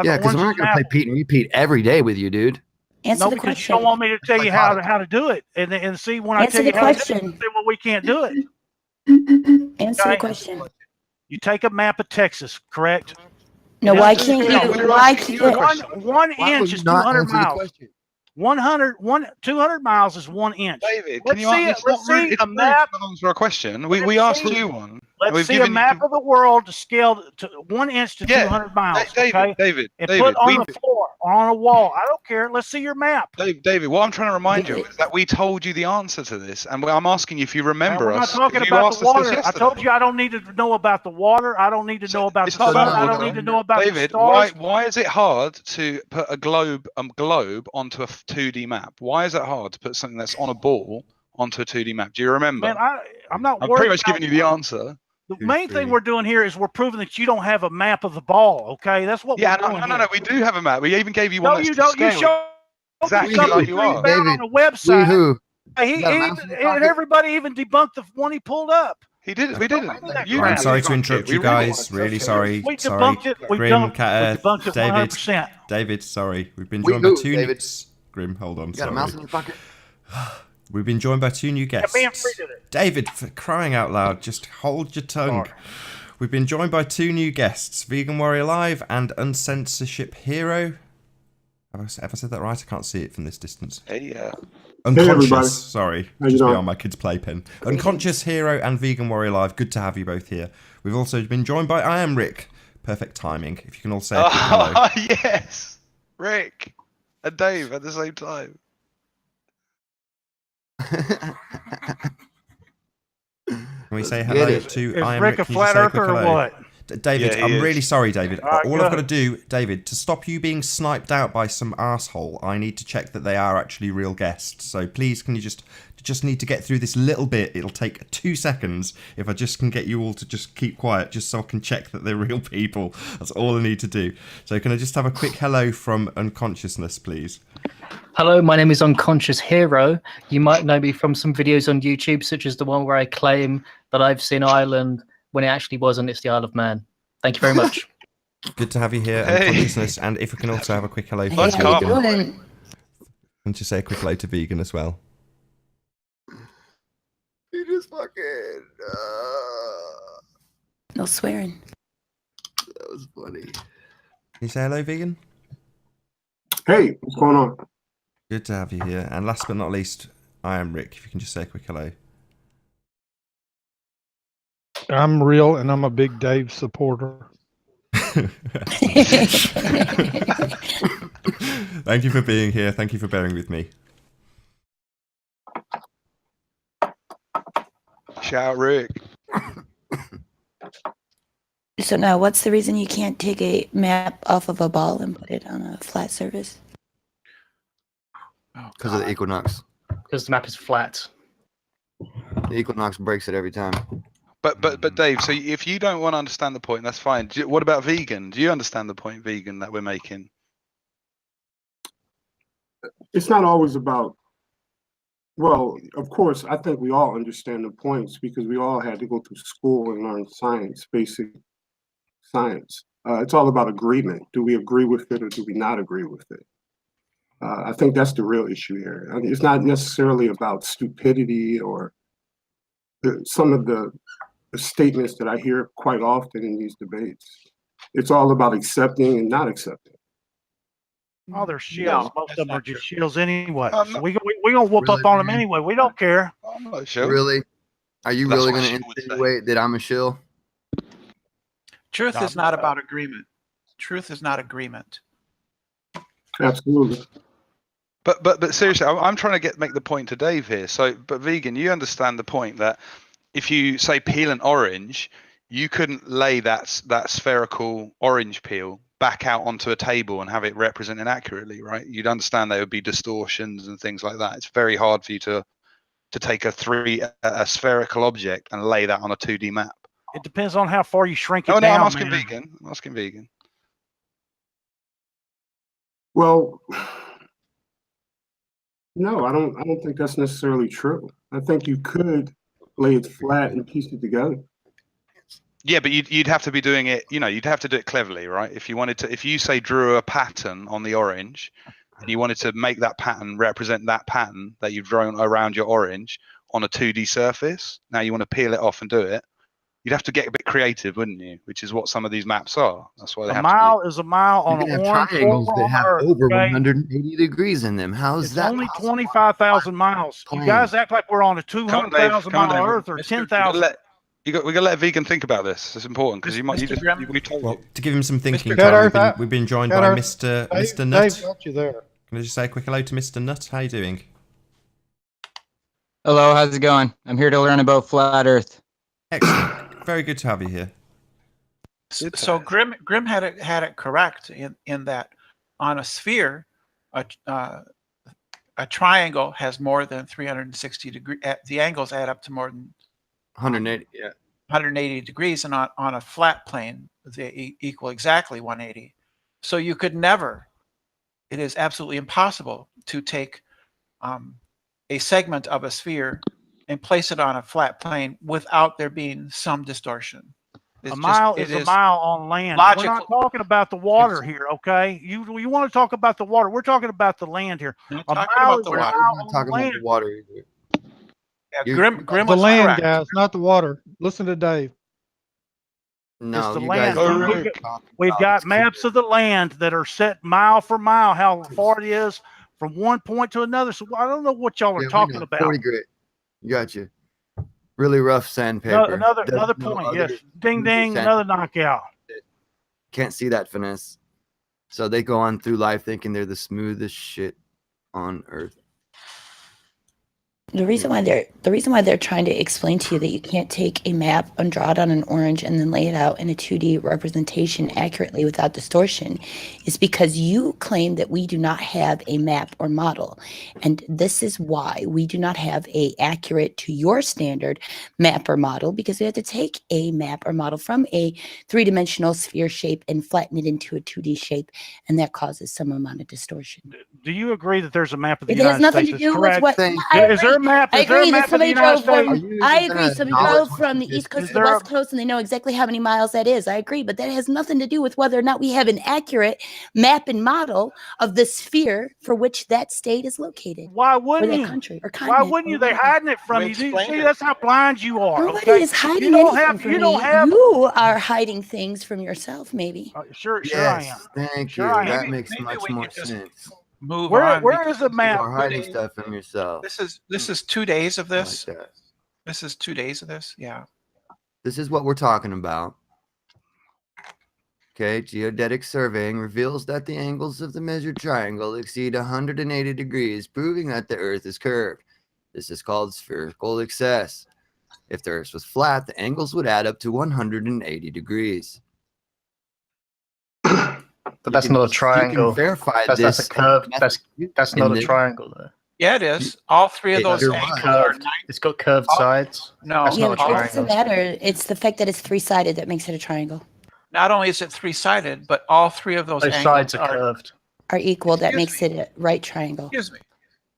Yeah, because we're not going to play Pete and repeat every day with you, dude. Answer the question. Because you don't want me to tell you how to do it, and see when I tell you how to do it, well, we can't do it. Answer the question. You take a map of Texas, correct? No, why can't you? Why can't 1 inch is 200 miles? 200 miles is 1 inch. David, can you see a map? For a question, we asked you one. Let's see a map of the world to scale to 1 inch to 200 miles. David, and put on the floor or on a wall. I don't care. Let's see your map. David, what I'm trying to remind you is that we told you the answer to this, and I'm asking you if you remember us. I'm not talking about the water. I told you I don't need to know about the water. I don't need to know about the sun. I don't need to know about the stars. Why is it hard to put a globe onto a 2D map? Why is it hard to put something that's on a ball onto a 2D map? Do you remember? Man, I'm not worried. I'm pretty much giving you the answer. The main thing we're doing here is we're proving that you don't have a map of the ball. Okay, that's what we're doing. No, we do have a map. We even gave you one. No, you don't. You show exactly like you are. David, on the website. And everybody even debunked the one he pulled up. He did. We didn't. I'm sorry to interrupt you guys. Really sorry. We debunked it. Grim, Cat Earth, David. 100%. David, sorry. We've been joined by two minutes. Grim, hold on. You got a mouse in your pocket? We've been joined by two new guests. David, for crying out loud, just hold your tongue. Sorry. We've been joined by two new guests, Vegan Warrior Live and Uncensorship Hero. Have I said that right? I can't see it from this distance. Hey, Unconscious, hey sorry, just beyond my kid's playpen. Unconscious Hero and Vegan Warrior Live, good to have you both here. We've also been joined by I Am Rick. Perfect timing, if you can all say a quick hello. Oh, yes! Rick and Dave at the same time. Can we say hello to I Am Rick? Is Rick a flat earther or what? David, I'm really sorry, David. All I've got to do, David, to stop you being sniped out by some arsehole, I need to check that they are actually real guests. So please, can you just need to get through this little bit? It'll take 2 seconds if I just can get you all to just keep quiet, just so I can check that they're real people. That's all I need to do. So can I just have a quick hello from Unconsciousness, please? Hello, my name is Unconscious Hero. You might know me from some videos on YouTube, such as the one where I claim that I've seen Ireland when it actually wasn't. It's the Isle of Man. Thank you very much. Good to have you here, Unconsciousness. And if we can also have a quick hello. Hey, how you doing? And just say a quick hello to Vegan as well. You just fucking... No swearing. That was funny. Can you say hello, Vegan? Hey, what's going on? Good to have you here. And last but not least, I Am Rick. If you can just say a quick hello. I'm real, and I'm a big Dave supporter. Thank you for being here. Thank you for bearing with me. Shout Rick. So now, what's the reason you can't take a map off of a ball and put it on a flat surface? Because of the equinox. Because the map is flat. The equinox breaks it every time. But Dave, so if you don't want to understand the point, that's fine. What about Vegan? Do you understand the point, Vegan, that we're making? it's not always about, well, of course, I think we all understand the points because we all had to go through school and learn science, basic science. It's all about agreement. Do we agree with it or do we not agree with it? I think that's the real issue here. I mean, it's not necessarily about stupidity or some of the statements that I hear quite often in these debates. It's all about accepting and not accepting. Oh, they're shills. No, Most that's of them are not just true. shills anyway. I'm So not- we gonna whoop Really, up on them man? anyway. We don't care. I'm not sure. Really? Are you That's really what going to she would say. insinuate that I'm a shill? Truth No, is not about agreement. Truth is not agreement. Absolutely. But seriously, I'm trying to make the point to Dave here. So, but vegan, you understand the point that if you say peel an orange, you couldn't lay that spherical orange peel back out onto a table and have it represented accurately, right? You'd understand there would be distortions and things like that. It's very hard for you to take a spherical object and lay that on a 2D map. It depends on how far you shrink it No, down. I'm asking man. vegan. I'm asking vegan. Well, no, I don't think that's necessarily true. I think you could lay it flat and piece it together. Yeah, but you'd have to be doing it, you'd have to do it cleverly, right? If you say drew a pattern on the orange and you wanted to make that pattern represent that pattern that you've drawn around your orange on a 2D surface, now you want to peel it off and do it, you'd have to get a bit creative, wouldn't you? Which is what some of these maps are. That's why they A have mile is a mile You on can an have orange triangles oval that on have Earth, over okay? 180 degrees in them. How is It's that only possible? 25,000 miles. You Plane. guys act like we're on a Come on, Dave. 200,000 Come on, mile Dave. Earth or Mr. 10,000. we got to let a vegan think about this. It's important because Mr. Grimm? we told Well, you. to give him some thinking Cat time, we've been joined by Mr. Nut. Dave got you there. Can I just say a quick hello to Mr. Nut? How you doing? Hello, how's it going? I'm here to learn about flat Earth. Excellent. Very good to have you here. So Grimm had it correct in that on a sphere, a triangle has more than 360 degrees. The angles add up to more than 180. Yeah. 180 degrees, and on a flat plane, they equal exactly 180. So you could never. It is absolutely impossible to take a segment of a sphere and place it on a flat plane without there being some distortion. A mile is a mile on land. We're not talking about the water here, okay? You want to talk about the water. We're talking about the land here. A mile is a mile on talking land. about the water either. Yeah, Grimm The was land, correct. guys, not the water. Listen to Dave. No, It's the you land. guys We've got maps of the land that are set mile for mile, how far it is from one point to another. So I don't know what y'all are talking about. 40 grit. Gotcha. Really rough sandpaper. Another point. Yes. Ding, ding. Another knockout. Can't see that finesse. So they go on through life thinking they're the smoothest shit on earth. The reason why they're trying to explain to you that you can't take a map and draw it on an orange and then lay it out in a 2D representation accurately without distortion is because you claim that we do not have a map or model. And this is why we do not have a accurate to your standard map or model, because we have to take a map or model from a 3-dimensional sphere shape and flatten it into a 2D shape, and that causes some amount of distortion. Do you agree that there's a map of the It United has nothing States? to do Correct. with what. Is there a map? I Is there a agree map that of the somebody United drove States? from. I agree somebody drove from the East Coast to the West Coast, and they know exactly how many miles that is. I agree, but that has nothing to do with whether or not we have an accurate map and model of the sphere for which that state is located. Why wouldn't or that you? country or Why continent. wouldn't you? They're hiding it from you. See, that's how blind you are. Nobody Okay? is hiding You don't anything have. from You me. don't have. You are hiding things from yourself, maybe. Sure I am. Yes, thank Sure you. I am. That makes Maybe much we more could just sense. move Where on. is the map? You are hiding stuff from yourself. This is 2 days of this. Like that. This is 2 days of this. Yeah. This is what we're talking about. Okay, geodetic surveying reveals that the angles of the measured triangle exceed 180 degrees, proving that the Earth is curved. This is called spherical excess. If the Earth was flat, the angles would add up to 180 degrees. But that's not a triangle. You can verify that's this. a curve. That's not a triangle, though. Yeah, it is. All three of those angles are curved. It's got curved sides. No, that's not a It triangle. doesn't matter. It's the fact that it's 3-sided that makes it a triangle. Not only is it 3-sided, but all three of those Those angles sides are curved. Are equal. That Excuse makes it a right triangle. Excuse me.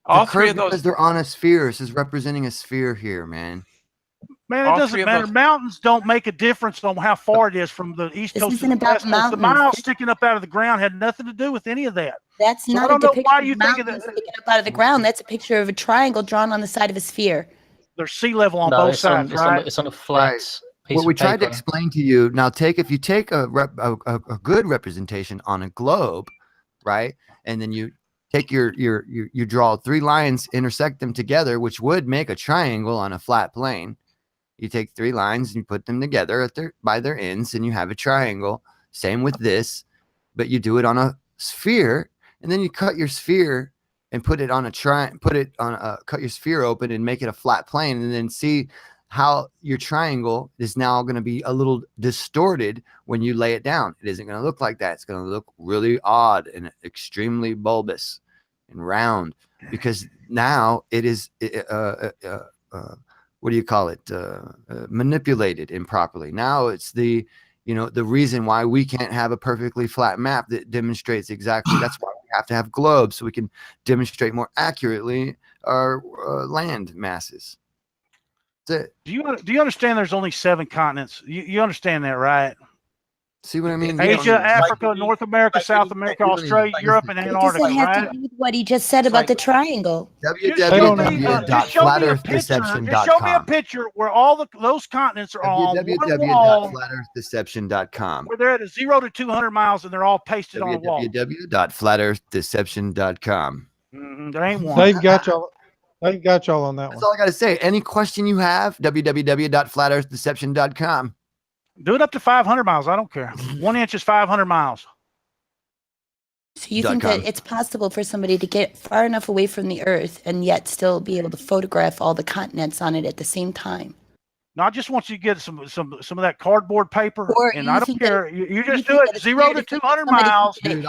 All the three curve of those. because they're on a sphere. This is representing a sphere here, man. Man, All it three doesn't of matter. those- Mountains don't make a difference on how far it is from the east This coast to isn't the about west coast. The mountains. miles sticking up out of the ground had nothing to do with any of that. That's So I not a don't know depiction why of you think of mountains that. sticking up out of the ground. That's a picture of a triangle drawn on the side of a sphere. There's sea level on No, both it's on, sides, it's right? on, it's on a flat piece What we of tried to paper. explain to you now, if you take a good representation on a globe, right, and then you take you draw 3 lines, intersect them together, which would make a triangle on a flat plane. You take 3 lines and you put them together by their ends, and you have a triangle. Same with this, but you do it on a sphere, and then you cut your sphere and put it on cut your sphere open and make it a flat plane, and then see how your triangle is now going to be a little distorted when you lay it down. It isn't going to look like that. It's going to look really odd and extremely bulbous and round, because now it is what do you call it? Manipulated improperly. Now it's the reason why we can't have a perfectly flat map that demonstrates exactly. That's why we have to have globes, so we can demonstrate more accurately our land masses. That's it. Do you understand there's only 7 continents? You understand that, right? See what I mean? Asia, Africa, North America, South America, Australia, Europe, and What does Antarctica, that have right? to do with what he just said about the triangle? Just show me a picture where all those continents are on one wall, www.flatearthdeception.com. where they're at a 0 to 200 miles and they're all pasted on a wall. www.flatearthdeception.com. There ain't one. They've got y'all on that That's one. all I got to say. Any question you have, www.flatearthdeception.com. Do it up to 500 miles. I don't care. 1 inch is 500 miles. So you think that it's possible for somebody to get far enough away from the Earth and yet still be able to photograph all the continents on it at the same time? No, I just want you to get some of that cardboard paper, Or and you I don't think care. You just do it 0 to 200 miles. Huge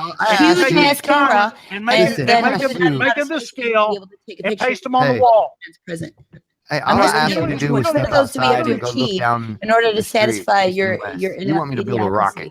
ass camera and make them to scale and paste them on the wall. Present. Hey, all I ask you to do is step outside and go look down in order to the street, satisfy east and west. You want me to build a rocket?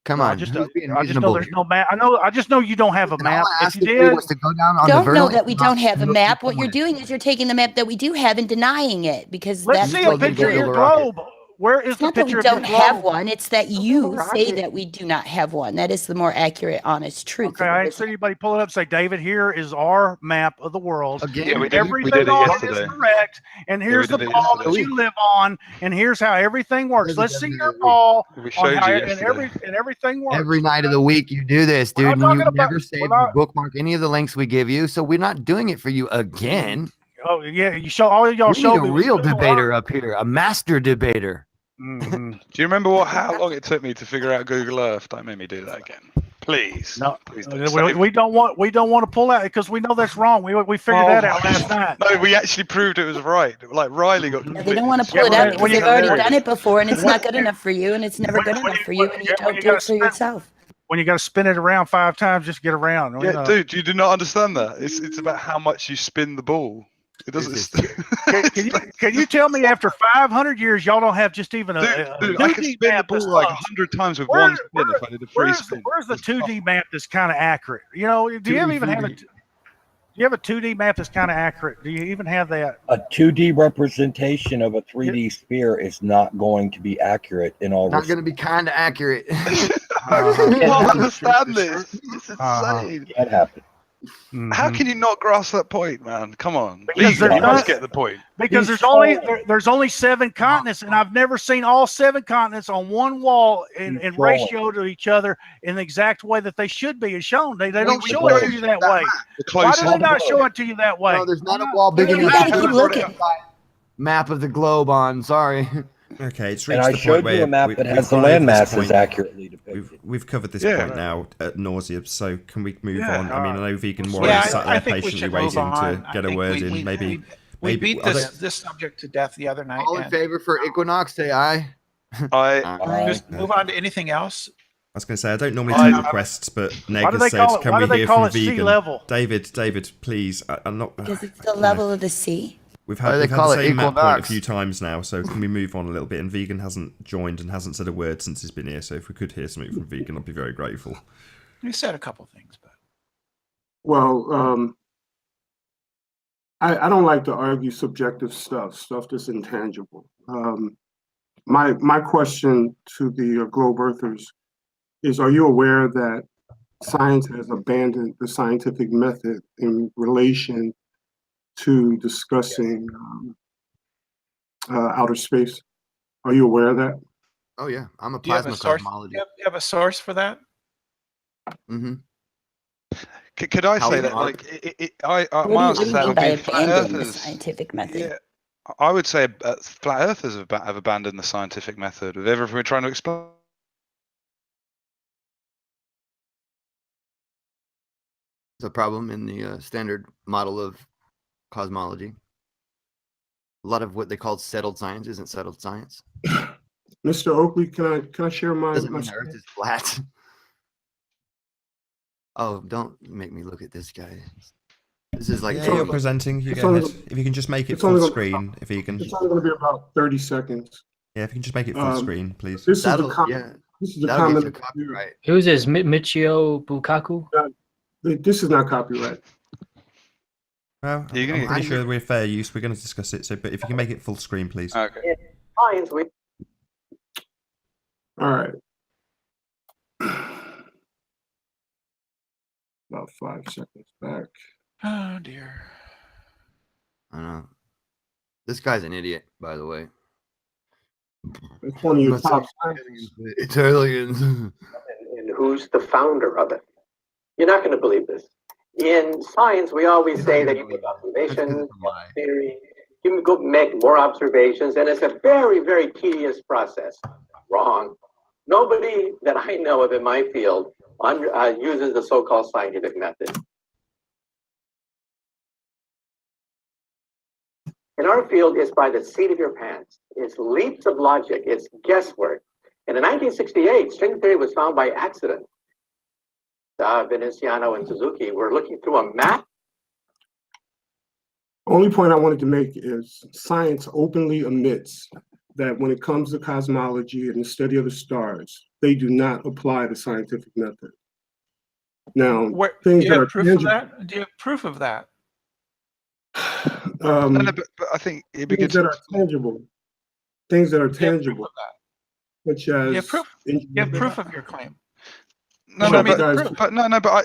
Come on, I just who's being know reasonable there's here? no map. I just know you don't have a map. All I If asked you you to do did, was to go down on the Don't know vertical that we don't have a and look map. at What you're the doing is you're taking the map that we do have and denying it, because let's that's see a what you're picture of doing. your globe. Where is It's the not that we picture of your don't have globe? one. It's that you say that we do not have one. That is the more accurate, honest truth. Okay, I ain't seen anybody pull it up and say, David, here is our map of the world. Again, Yeah, we did. Everything We did it on it yesterday. is correct, and here's we the did it ball that yesterday. you live on, and here's how everything works. Does it Let's see every your week. ball We on showed how you and yesterday. everything works. Every night of the week you do this, We're dude, not and you talking about- never save we're not- bookmark any of the links we give you, so we're not doing it for you again. Oh yeah, you show all y'all We showed need me a was real Google debater Earth. up here, a master debater. Mhm. Do you remember how long it took me to figure out Google Earth? Don't make me do that again, please. No, Please don't. we don't want to pull out because we know that's wrong. We figured that out last night. No, we actually proved it was right. Like Riley got. Yeah, they don't want to pull Yeah, it when out you- because when they've you- already when done you- it before, and it's not good enough for you, and it's never good enough for you, and you don't do it for yourself. When you got to spin it around 5 times just to get around. you Yeah, know. dude, you do not understand that. It's about how much you spin the ball. It doesn't. Can you tell me after 500 years y'all don't have just even a Dude, I could 2D spin the map ball that's like close? 100 times with Where- one spin if I did a free spin. Where's the 2D map that's kind of accurate? You know, do you even have a 2D map that's kind of accurate? Do you even have that? A 2D representation of a 3D sphere is not going to be accurate in all Not going to be kind of accurate. I don't understand this. It's insane. That happened. How can you not grasp that point, man? Come on. Because Vegan, they're you must not- get the point. Because there's only 7 continents, and I've never seen all 7 continents on one wall in ratio to each other in the exact way that they should be as shown. They don't we show it to you that way. Why do they not show it to you that way? No, there's not a wall big You enough gotta to keep put looking. a map of the globe on. Sorry. Okay, it's And reached I the showed point you where a map that we've has the gone over land this masses point. accurately depicted. We've covered this Yeah. point now at nausea, so can we move Yeah, on? I mean, I know Vegan Yeah, Warrior sat I there think we patiently should move waiting on. to I get a think word we in. Maybe beat I this subject to death the other night. All in and favor for Equinox, say aye. Just move on to anything else. I was going to say I don't normally take requests, but Neg has said, "Can why we do they hear call from it sea Vegan?" level? David, please. I'm not. Because it's the level of the sea. We've Why had, do we've they had call the it same map point a Equinox? few times now, so can we move on a little bit? And Vegan hasn't joined and hasn't said a word since he's been here, so if we could hear something from Vegan, I'd be very grateful. You said a couple things, but Well, I don't like to argue subjective stuff that's intangible. My question to the globe earthers is, are you aware that science has abandoned the scientific method in relation to discussing outer space? Are you aware of that? Oh yeah, I'm a Do you have plasma a source? cosmologist. You have a source for that? Mm-hmm. Could I say How- that, like, my What answer do to that you mean would by be flat abandon the earthers. scientific method? Yeah, I would say flat earthers have abandoned the scientific method with everything we're trying to explain. It's a problem in the standard model of cosmology. A lot of what they call settled science isn't settled science. Mr. Oakley, can I share my? Doesn't mean the Earth is flat. Oh, don't make me look at this guy. This is like Yeah, only- you're presenting. You it's go only ahead. gonna- If you can just make it it's full only gonna- screen. If you can. It's only going to be about 30 seconds. Yeah, if you can just make it full screen, please. This is that'll the This is the that'll get you comment. copyright. Who is this? Michio Bukaku? This is not copyright. Well, You're gonna I'm get- pretty sure we're fair use. We're going to discuss it. So, but if you can make it full screen, please. Okay. All right. About 5 seconds back. Oh dear. I know. This guy's an idiot, by the way. It's one of your I'm not top saying it's aliens. And who's the founder of it. You're not going to believe this. In science, we always say that you make observations, theory, you can go make more observations, and it's a very, very tedious process. Wrong. Nobody that I know of in my field uses the so-called scientific method. In our field, it's by the seat of your pants. It's leaps of logic. It's guesswork. And in 1968, string theory was found by accident. Veneziano and Suzuki were looking through a map. Only point I wanted to make is science openly admits that when it comes to cosmology and the study of the stars, they do not apply the scientific method. Now, Do things you that have are proof tangible, of that? Do you have proof of that? No, but I think it'd be good things that to. are tangible, things that are Do you have proof tangible, of that? such as You have proof. You have proof of your claim. No, Show no, me but, the guys- proof. but no, no, but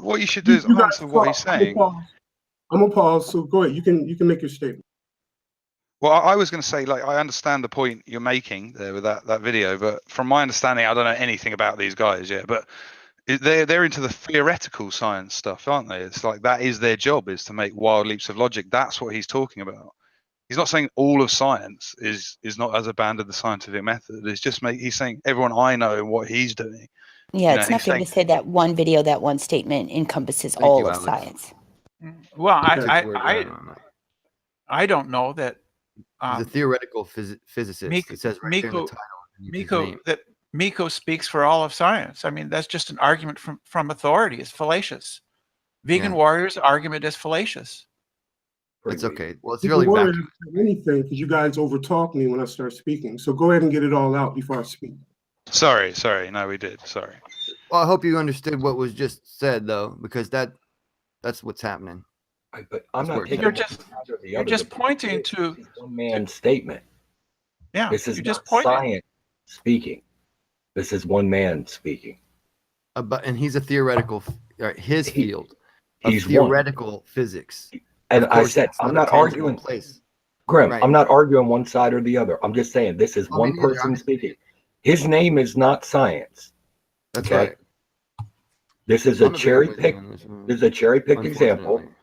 what you should do is you guys answer what he's talk. saying. I'm gonna pause. So go ahead. You can make your statement. Well, I was going to say, like, I understand the point you're making there with that video, but from my understanding, I don't know anything about these guys yet. But they're into the theoretical science stuff, aren't they? It's like that is their job, is to make wild leaps of logic. That's what he's talking about. He's not saying all of science is not as abandoned the scientific method. It's just he's saying everyone I know and what he's doing. Yeah, You know, it's not he's fair saying- to say that one video, that one statement encompasses Thank all you, of Alex. science. Well, I I don't know that. He's a theoretical physicist. Miko- It says right there in the Miko- title. underneath his name. Miko speaks for all of science. I mean, that's just an argument from authority. It's fallacious. Vegan Yeah. Warrior's argument is fallacious. It's okay. Well, it's You really can worry vacuum. about anything because you guys overtalk me when I start speaking. So go ahead and get it all out before I speak. Sorry. No, we did. Sorry. Well, I hope you understood what was just said, though, because that's what's happening. But I'm That's not where- taking You're one just- side or the you're other. just The point pointing is, to- this is one man's statement. Yeah, This is you're not just pointing. science speaking. This is one man speaking. And he's a theoretical, his field of He's one. theoretical physics. And Of I course, said, it's I'm not not a tangible arguing. place. Grim, Right. I'm not arguing one side or the other. I'm just saying this is I mean, one neither. I'm person just- speaking. His name is not science. That's Okay. right. This is I'm a agreeing cherry with you pick. on this one, This is a cherry picked example. unfortunately.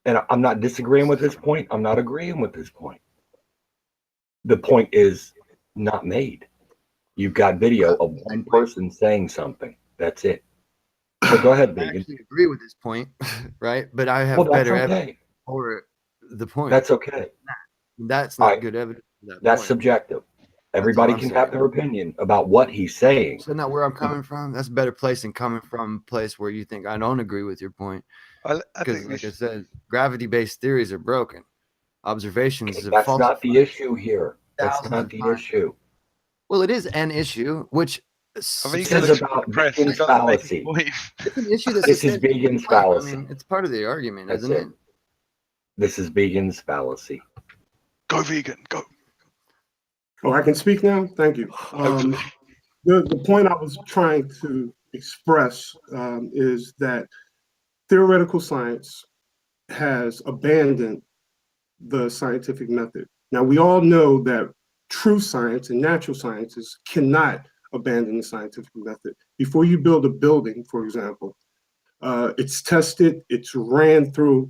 And I'm not disagreeing with his point. I'm not agreeing with his point. The point is not made. You've got video of one person saying something. That's it. So go ahead, I Vegan. actually agree with his point, right? But I have Well, that's better evidence okay. for the point. That's okay. That's not Alright. good evidence for that That's point. subjective. Everybody I'm can saying. have their opinion about what he's saying. So not where I'm coming from. That's a better place than coming from a place where you think I don't agree with your point. I Because, think we like I should, said, gravity-based theories are broken. Observations have That's not the falsified. issue here. That's Thousands not of the times. issue. Well, it is an issue, which I think This is about press. Vegan's You gotta make a fallacy. point. it's an issue that's This is essentially Vegan's the point. fallacy. I mean, it's part of the argument, That's isn't it. it? This is vegan's fallacy. Go vegan, go. Oh, I can speak now? Thank you. Hopefully. The point I was trying to express is that theoretical science has abandoned the scientific method. Now, we all know that true science and natural sciences cannot abandon the scientific method. Before you build a building, for example, it's tested, it's ran through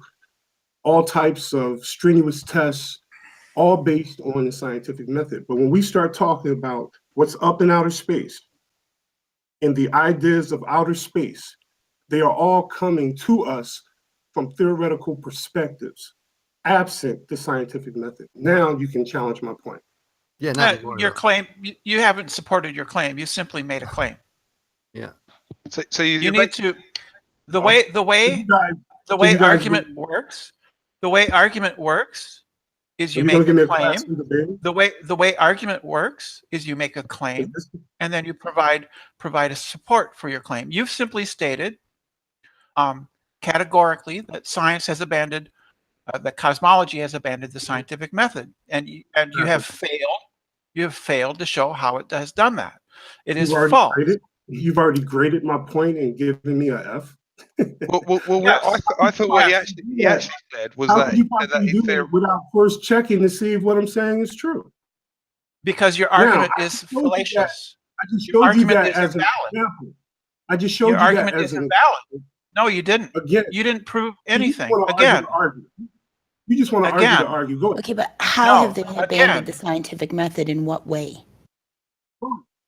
all types of strenuous tests, all based on the scientific method. But when we start talking about what's up in outer space and the ideas of outer space, they are all coming to us from theoretical perspectives, absent the scientific method. Now you can challenge my point. Yeah, your claim, you haven't supported your claim. You simply made a claim. Yeah. So you need to, the way argument works, the way argument works is you make a claim. The way argument works is you make a claim and then you provide a support for your claim. You've simply stated categorically that science has abandoned, that cosmology has abandoned the scientific method, and you have failed. You have failed to show how it has done that. It is false. You've already graded my point and given me an F. Well, yes. I thought what he actually said was that you do it without first checking to see if what I'm saying is true. Because your argument is fallacious. I just showed you that as an example. I just showed you that as an example. Your argument is invalid. No, you didn't. Again, you didn't prove anything. You just want to argue to argue. Go ahead. Okay, but how have they abandoned the scientific method? In what way?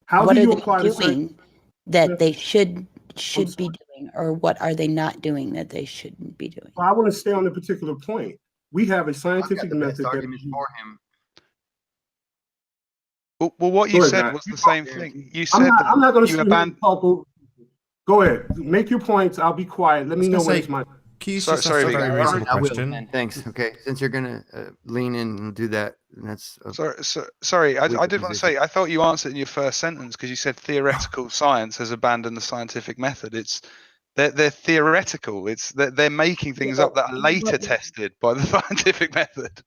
How do you apply the doing that they should be doing, or what are they not doing that they shouldn't be doing? Well, I want to stay on a particular point. We have a scientific method that argument for him. Well, what you said was the same thing. You said I'm not going to abandon. Go ahead. Make your points. I'll be quiet. Let me know when it's my. Sorry, very reasonable question. Thanks. Okay, since you're gonna lean in and do that, that's sorry. I did want to say I thought you answered in your first sentence because you said theoretical science has abandoned the scientific method. They're theoretical. They're making things up that are later tested by the scientific method.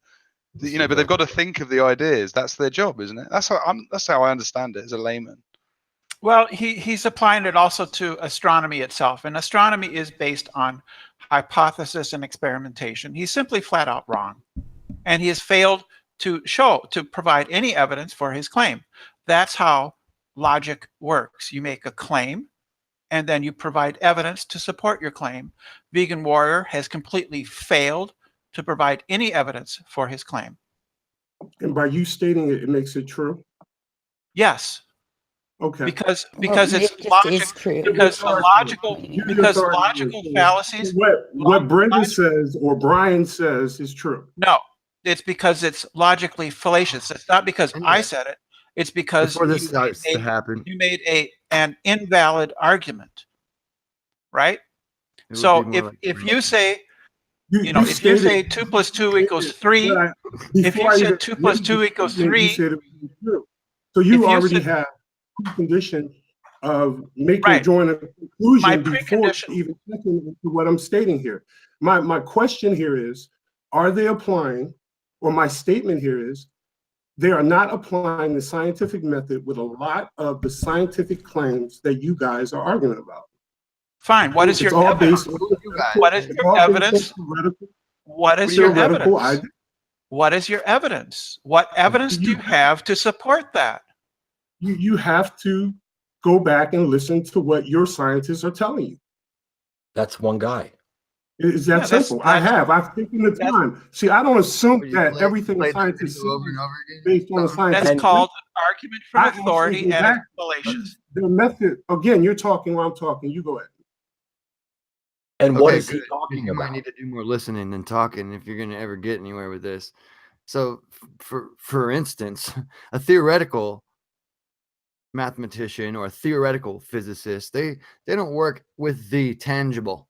But they've got to think of the ideas. That's their job, isn't it? That's how I understand it as a layman. Well, he's applying it also to astronomy itself, and astronomy is based on hypothesis and experimentation. He's simply flat out wrong, and he has failed to provide any evidence for his claim. That's how logic works. You make a claim, and then you provide evidence to support your claim. Vegan Warrior has completely failed to provide any evidence for his claim. And by you stating it, it makes it true? Yes. Okay. Because it's logic. Because logical fallacies. What Brenda says or Brian says is true. No, it's because it's logically fallacious. It's not because I said it. It's because you made an invalid argument, right? So if you say, if you say 2 + 2 = 3, if you said 2 + 2 = 3, so you already have condition of drawing a conclusion before even thinking into what I'm stating here. My question here is, are they applying, or my statement here is, they are not applying the scientific method with a lot of the scientific claims that you guys are arguing about. Fine. What is your evidence? What is your evidence? What is your evidence? What is your evidence? What evidence do you have to support that? You have to go back and listen to what your scientists are telling you. That's one guy. It's that simple. I've taken the time. See, I don't assume that everything scientists say is based on a scientific. That's called an argument from authority, and it's fallacious. The method, again, you're talking while I'm talking. You go ahead. And what is he talking about? You might need to do more listening than talking if you're going to ever get anywhere with this. So, for instance, a theoretical mathematician or a theoretical physicist, they don't work with the tangible,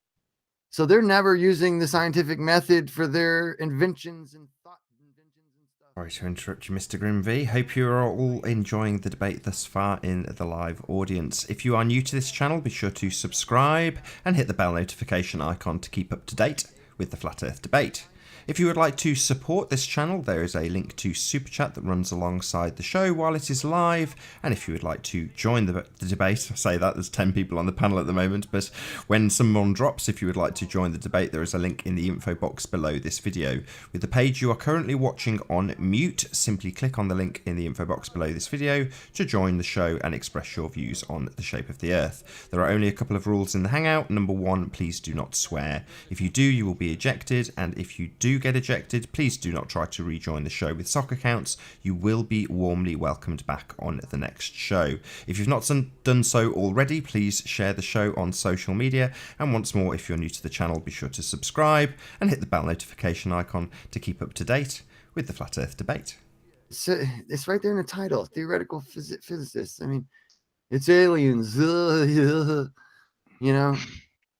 so they're never using the scientific method for their inventions and thought inventions and stuff. Sorry to interrupt you, Mr. Grim V. Hope you're all enjoying the debate thus far in the live audience. If you are new to this channel, be sure to subscribe and hit the bell notification icon to keep up to date with the Flat Earth debate. If you would like to support this channel, there is a link to Super Chat that runs alongside the show while it is live. And if you would like to join the debate, I say that there's 10 people on the panel at the moment, but when someone drops, if you would like to join the debate, there is a link in the info box below this video. With the page you are currently watching on mute, simply click on the link in the info box below this video to join the show and express your views on the shape of the Earth. There are only a couple of rules in the Hangout. Number 1, please do not swear. If you do, you will be ejected, and if you do get ejected, please do not try to rejoin the show with sock accounts. You will be warmly welcomed back on the next show. If you've not done so already, please share the show on social media, and once more, if you're new to the channel, be sure to subscribe and hit the bell notification icon to keep up to date with the Flat Earth debate. So it's right there in the title, theoretical physicists. I mean, it's aliens. You know,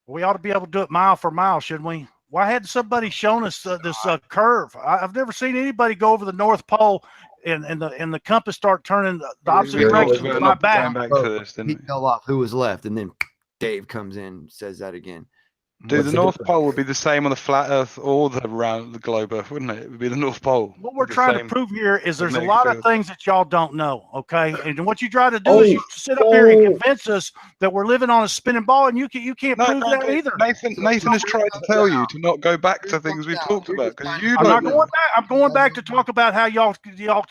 we ought to be able to do it mile for mile, shouldn't we? Why hadn't somebody shown us this curve? I've never seen anybody go over the North Pole and the compass start turning the opposite direction with my back. He fell off. Who was left? And then Dave comes in and says that again. Dude, the North Pole would be the same on the flat Earth or the round the globe Earth, wouldn't it? It would be the North Pole. What we're trying to prove here is there's a lot of things that y'all don't know, okay? And what you try to do is you sit up here and convince us that we're living on a spinning ball, and you can't prove that either. Nathan has tried to tell you to not go back to things we talked about because you I'm don't. not going back. I'm going back to talk about how y'all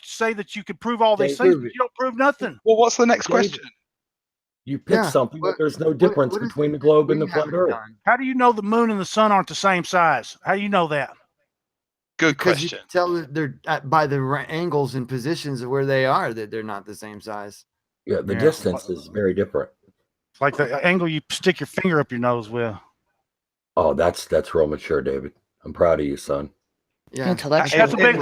say that you can prove all these things, but you don't prove nothing. Well, what's the next question? You pick something, but there's no difference between the globe and the flat Earth. How do you know the moon and the sun aren't the same size? How do you know that? Good question. question. You can tell that they're by the angles and positions of where they are that they're not the same size. Yeah, the distance is very different. It's like the angle you stick your finger up your nose with. Oh, that's real mature, David. I'm proud of you, son. Yeah, that's a big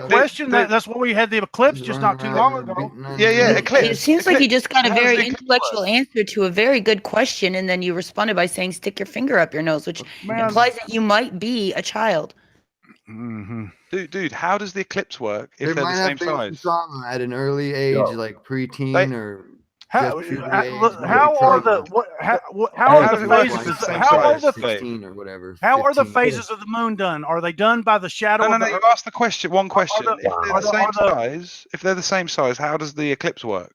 question. That's what we had the eclipse just not too long ago. Eclipse. It seems like you just got a very intellectual answer to a very good question, and then you responded by saying "stick your finger up your nose," which implies that you might be a child. Dude, how does the eclipse work if they're the same size? At an early age, like preteen or. How are the phases of the moon done? Are they done by the shadow? No. You asked the question. One question. If they're the same size, how does the eclipse work?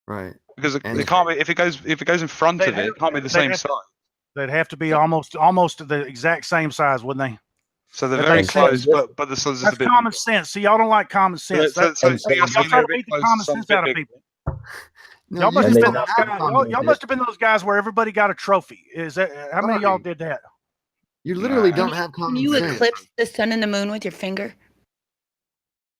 Right. Because it can't be if it goes in front of it can't be the same size. They'd have to be almost the exact same size, wouldn't they? So they're very close, but the size is a bit. That's common sense. See, y'all don't like common sense. Y'all try to beat the common sense out of people. Y'all must have been those guys where everybody got a trophy. Is that how many of y'all did that? You literally don't have common sense. Can you eclipse the sun and the moon with your finger?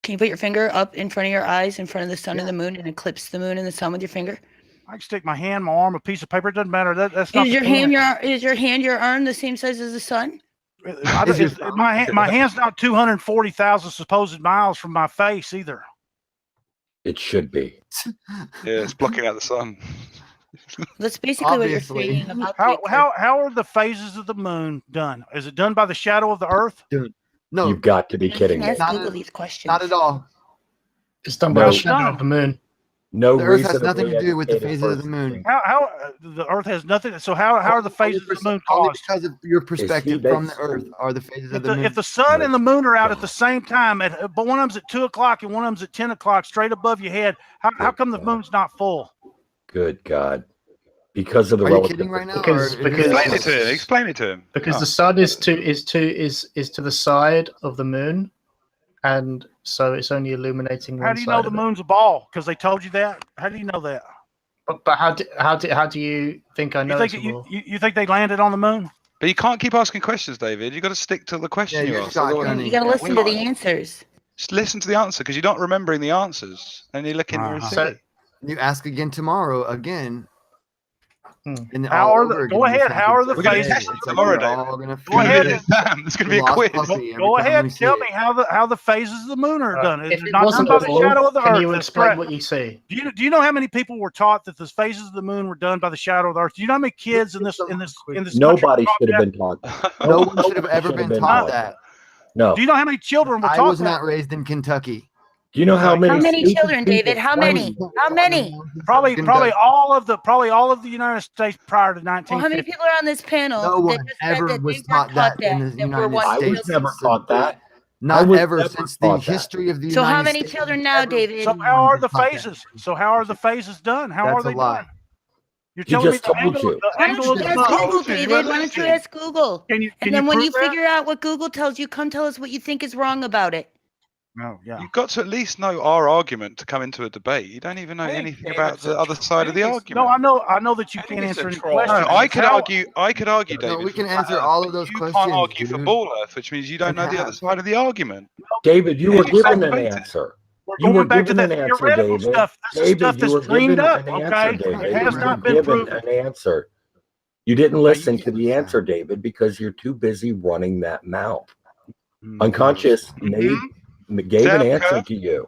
Can you put your finger up in front of your eyes, in front of the sun and the moon, and eclipse the moon and the sun with your finger? I can stick my hand, my arm, a piece of paper. It doesn't matter. That's not. Is your hand, your arm the same size as the sun? My hand's not 240,000 supposed miles from my face either. It should be. Yeah, it's blocking out the sun. That's basically what you're saying about how are the phases of the moon done? Is it done by the shadow of the Earth? Dude, no. You've got to be kidding me. Google these questions. Not at all. It's done by the shadow of the moon. No, the Earth has nothing to do with the phases of the moon. How the Earth has nothing? So how are the phases of the moon caused? Only because of your perspective from the Earth are the phases of the moon. If the sun and the moon are out at the same time, but one of them's at 2 o'clock and one of them's at 10 o'clock, straight above your head, how come the moon's not full? Good God! Because of the. Are you kidding right now? Because explain it to him. Because the sun is to the side of the moon, and so it's only illuminating. How do you know the moon's a ball? Because they told you that. How do you know that? But how do you think I know? You think they landed on the moon? But you can't keep asking questions, David. You got to stick to the question you ask. You got to listen to the answers. Just listen to the answer because you're not remembering the answers, and you're looking very silly. You ask again tomorrow again. And how are the? Go ahead. How are the phases? Go ahead. There's going to be a quiz. Go ahead and tell me how the phases of the moon are done. It's not done by the shadow of the Earth. Can you explain what you see? Do you know how many people were taught that the phases of the moon were done by the shadow of the Earth? Do you know how many kids in this Nobody should have been taught. No one should have ever been taught that. No. Do you know how many children were taught? I was not raised in Kentucky. Do you know how many? How many stupid children, David? people How claim many? that? How many? Probably all of the United States prior to Well, how many 1950. people are on this panel No that one just said ever that was they were taught taught that in that, the that we're United one I was States. never taught that. I Not was ever never since the taught that. history of the So how United many States. children now, David? So how are the Taught that. phases? So how are the phases done? How That's are a they lie. done? You're He telling me just told you. Why don't you ask Google, David? Why don't you ask Google? Can you And then when prove you that? figure out what Google tells you, come tell us what you think is wrong about it. No, yeah. You've got to at least know our argument to come into a debate. You don't even know anything about the other side of the argument. No, I know that you can't answer any questions. No, I could argue, David. No, we can for flat answer Earth, all but of those you questions. can't argue for dude. ball Earth, which means you don't know the other side of the argument. David, you were It's given an debated. answer. We're You were going back to given that an answer, theoretical David. stuff. This is stuff David, you that's were dreamed given up, an okay? answer, It David. has You were not been given proven. an answer. You didn't listen you to the answer, David, because you're too busy running that mouth. Mm-hmm. Unconscious gave an answer to you.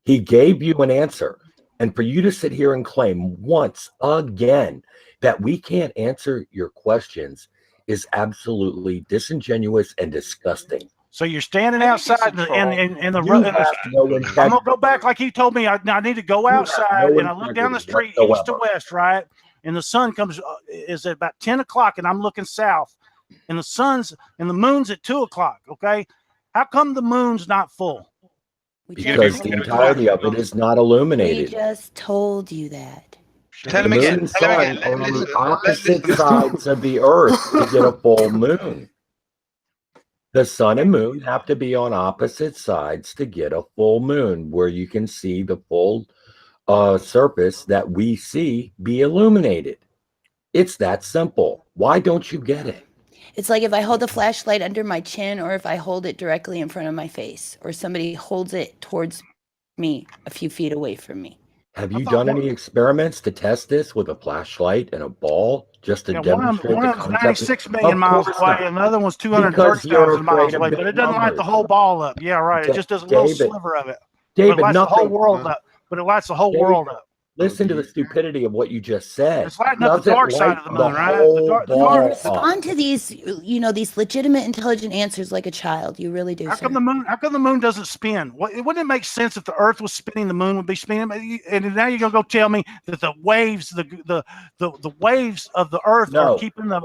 He gave you an answer. And for you to sit here and claim once again that we can't answer your questions is absolutely disingenuous and disgusting. So you're standing outside in the You road. have no I'm integrity. gonna go back like he told me. I need to go You have outside, no and I look down the street integrity east to whatsoever. west, right? And the sun comes is at about 10 o'clock, and I'm looking south, and the moon's at 2 o'clock. Okay, how come the moon's not full? Because the entirety of it is not We illuminated. just told you that. Tell The him moon again. and Tell him sun again. are Let him on the listen. opposite sides of the earth to get a full moon. The sun and moon have to be on opposite sides to get a full moon, where you can see the full surface that we see be illuminated. It's that simple. Why don't you get it? It's like if I hold the flashlight under my chin or if I hold it directly in front of my face or somebody holds it towards me a few feet away from me. Have you done any experiments to test this with a flashlight and a ball just to demonstrate one the of them's concept? 96 million Of miles course away, not. and the other one's Because you're 230,000 miles afraid of away. big But it doesn't light the numbers. whole ball up. Yeah, right. It just does a little David, sliver of it. David, but it lights the whole nothing. world up. But it lights the whole David, world up. Listen to the stupidity of what you just said. It's lighting up the Doesn't dark side light of the the moon, right? whole You ball up. respond to these, these legitimate, intelligent answers like a child. You really do. How come the moon doesn't spin? Wouldn't it make sense if the Earth was spinning, the moon would be spinning? And now you're gonna go tell me that the waves, the waves of the Earth are keeping the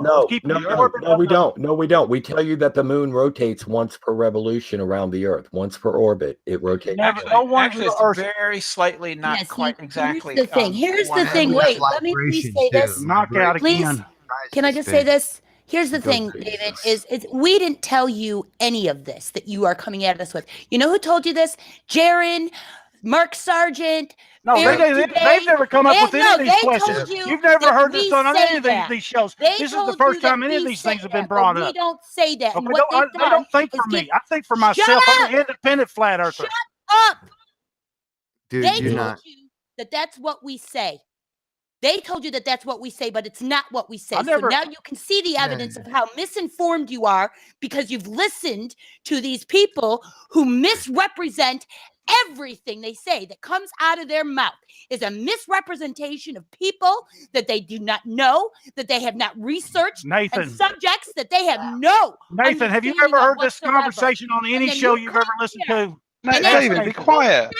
orbit. No, we don't. No, we don't. We tell you that the moon rotates once per revolution around the Earth, once per orbit. It rotates. Actually, it's very slightly, not quite exactly. Here's the thing. Wait, let me please say this. Knockout Please, again. can I just say this? Here's the thing, David, is we didn't tell you any of this that you are coming at us with. You know who told you this? Jaron, Mark Sargent. No, they've never come up with any of these questions. You've never heard this on any of these shows. This is the first time any of these things have been brought up. We don't say that. Okay, they don't think for me. I think for myself. I'm an independent flat earther. Shut up. Dude, They told you that that's what we say. They told you that that's what we say, but it's not what we say. So now you can see the evidence of how misinformed you are because you've listened to these people who misrepresent everything they say that comes out of their mouth is a misrepresentation of people that they do not know, that they have not researched, and subjects that they have no. Nathan, have you ever heard this conversation on any show you've ever listened to? David, be quiet.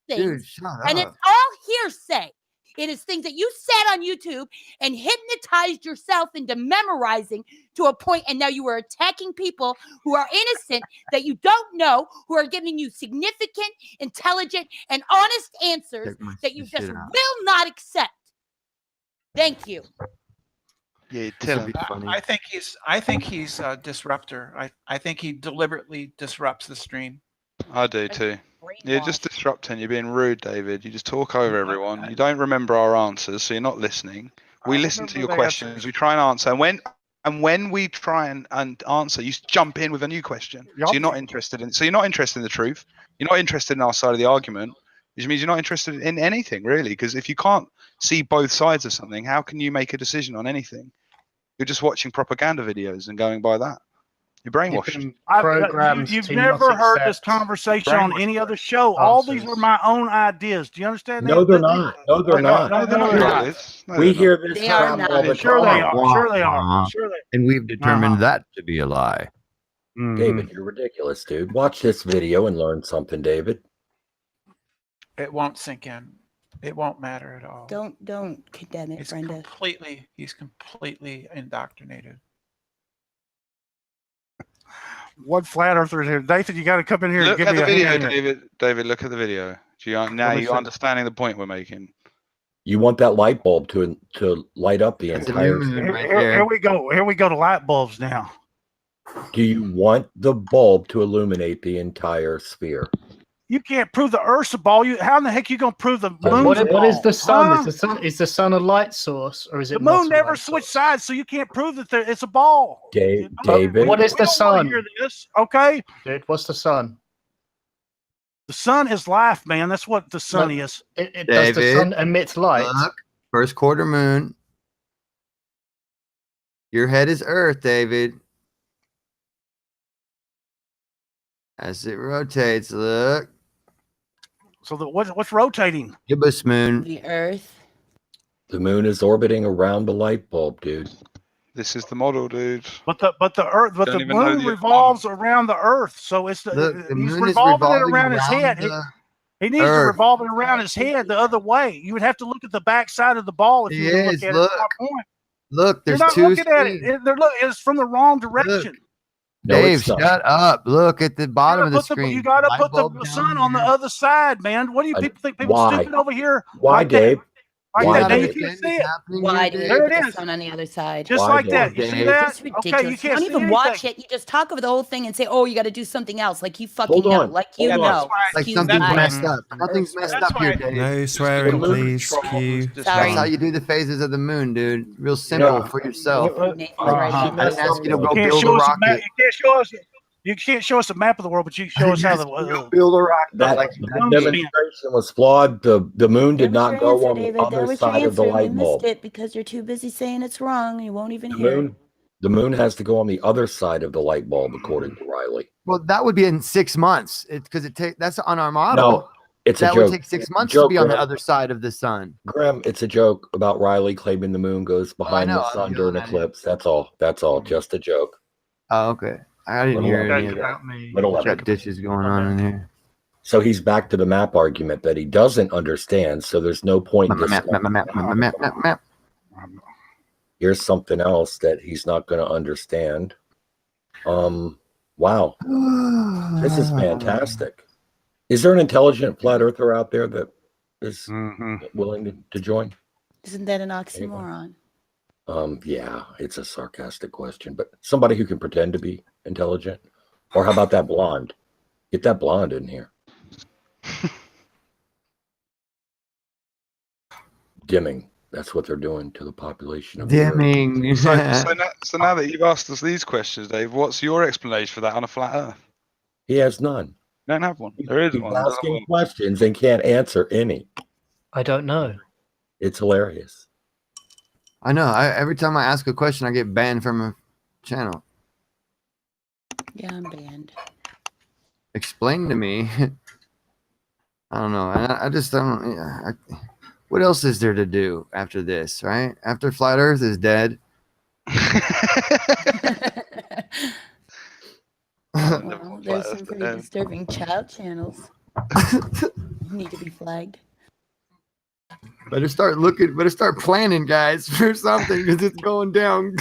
Dude, shut up. And it's all hearsay. It is things that you said on YouTube and hypnotized yourself into memorizing to a point, and now you are attacking people who are innocent that you don't know, who are giving you significant, intelligent, and honest answers that you just will not accept. Thank you. Yeah, tell him. I think he's a disruptor. I think he deliberately disrupts the stream. I do too. You're just disrupting. You're being rude, David. You just talk over everyone. You don't remember our answers, so you're not listening. We listen to your questions. We try and answer. And when we try and answer, you jump in with a new question. So you're not interested in. So you're not interested in the truth. You're not interested in our side of the argument, which means you're not interested in anything really. Because if you can't see both sides of something, how can you make a decision on anything? You're just watching propaganda videos and going by that. You're brainwashed. You've never heard this conversation on any other show. All these are my own ideas. Do you understand that? No, they're not. No, they're not. No, they're not. We hear this They are crap not. all the Sure they time. are. Sure they are. Sure they. And we've determined that to be a lie. David, you're ridiculous, dude. Watch this video and learn something, David. It won't sink in. It won't matter at all. Don't condemn it, Brenda. He's completely indoctrinated. One flat earther here. Nathan, you got to come in here Look and give at me the a video, hand here. David. David, look at the video. Now me you're see. understanding the point we're making. You want that light bulb to light up the entire. Here we go. Here we go to light bulbs now. Do you want the bulb to illuminate the entire sphere? You can't prove the Earth's a ball. How in the heck are you going to prove the moon's a ball? What is the sun? Huh? Is the sun a light source, or is it The not moon a never light switched source? sides, so you can't prove that it's a ball. David. What is We the don't wanna sun? hear this, okay? Dude, what's the sun? The sun is life, man. That's what the sun No, is. Does the sun emit light? Look, first quarter moon. Your head is Earth, David. As it rotates, look. So what's rotating? Gibbous moon. The Earth. The moon is orbiting around the light bulb, dude. This is the model, dude. But the Earth, but Don't the even know moon the revolves around the Earth. So it's Look, the he's moon is revolving it revolving around his head. the He needs to Earth. revolve it around his head the other way. You would have to look at the back side of the ball if He you were to is, look at look. it at that point. Look, You're there's not two looking at screens. it's from the wrong direction. No, Dave, it's not. shut up. Look at the bottom of the screen. You got to Light put the bulb down sun on the here. other side, man. What do you people think? People Why? stupid over here? Why, like that? Dave? Like Why, that. Now you Dave? can't see it. Why do you There put it the is. sun on the other side? Just Why, like that. Dave? You see that? It's ridiculous. Okay, you You can't don't see even anything. watch it. You just talk over the whole thing and say, "Oh, you got to do something else." Like you fucking Hold know. on. Like you Hold know. on. Like Excuse something's my- messed up. Nothing's messed That's up here, why- Dave. No swearing, please. Q. Sorry. That's how you do the phases of the moon, dude. Real simple No. for yourself. Nathan's right. I didn't ask you to go You can't build a show us a map. rocket. You can't show us a map of the world, but you can show us how the Build a rocket. That, Like, that demonstration was flawed. The moon did That was not your go answer, on the David. That other was your side of the answer. light You bulb. missed it because you're too busy saying it's wrong. You won't even The hear it. moon has to go on the other side of the light bulb, according to Riley. well, that would be in 6 months. It's because that's on our model. No, it's a that joke. would take 6 months Joke, to be on the Graham. other side of the sun. Graham, it's a joke about Riley claiming the moon goes behind know. the I'm sun feeling during that. eclipse. That's all. That's all. Just a joke. Oh, okay. I didn't hear any of that. Little Got dishes going on in here. So he's back to the map argument that he doesn't understand. So there's no point in Map. Here's something else that he's not going to understand. Wow, this is fantastic. Is there an intelligent flat earther out there that is willing to join? Isn't that an oxymoron? Yeah, it's a sarcastic question, but somebody who can pretend to be intelligent. Or how about that blonde? Get that blonde in here. Dimming. That's what they're doing to the population of the Earth. Dimming. So now that you've asked us these questions, Dave, what's your explanation for that on a flat Earth? He has none. You don't have one. There is He's one. asking questions and can't answer any. I don't know. It's hilarious. I know. Every time I ask a question, I get banned from a channel. Yeah, I'm banned. Explain to me. I don't know. I just don't. Yeah, what else is there to do after this, right? After Flat Earth is dead. Well, there's some pretty disturbing child channels. Need to be flagged. Better start planning, guys, for something because it's going down.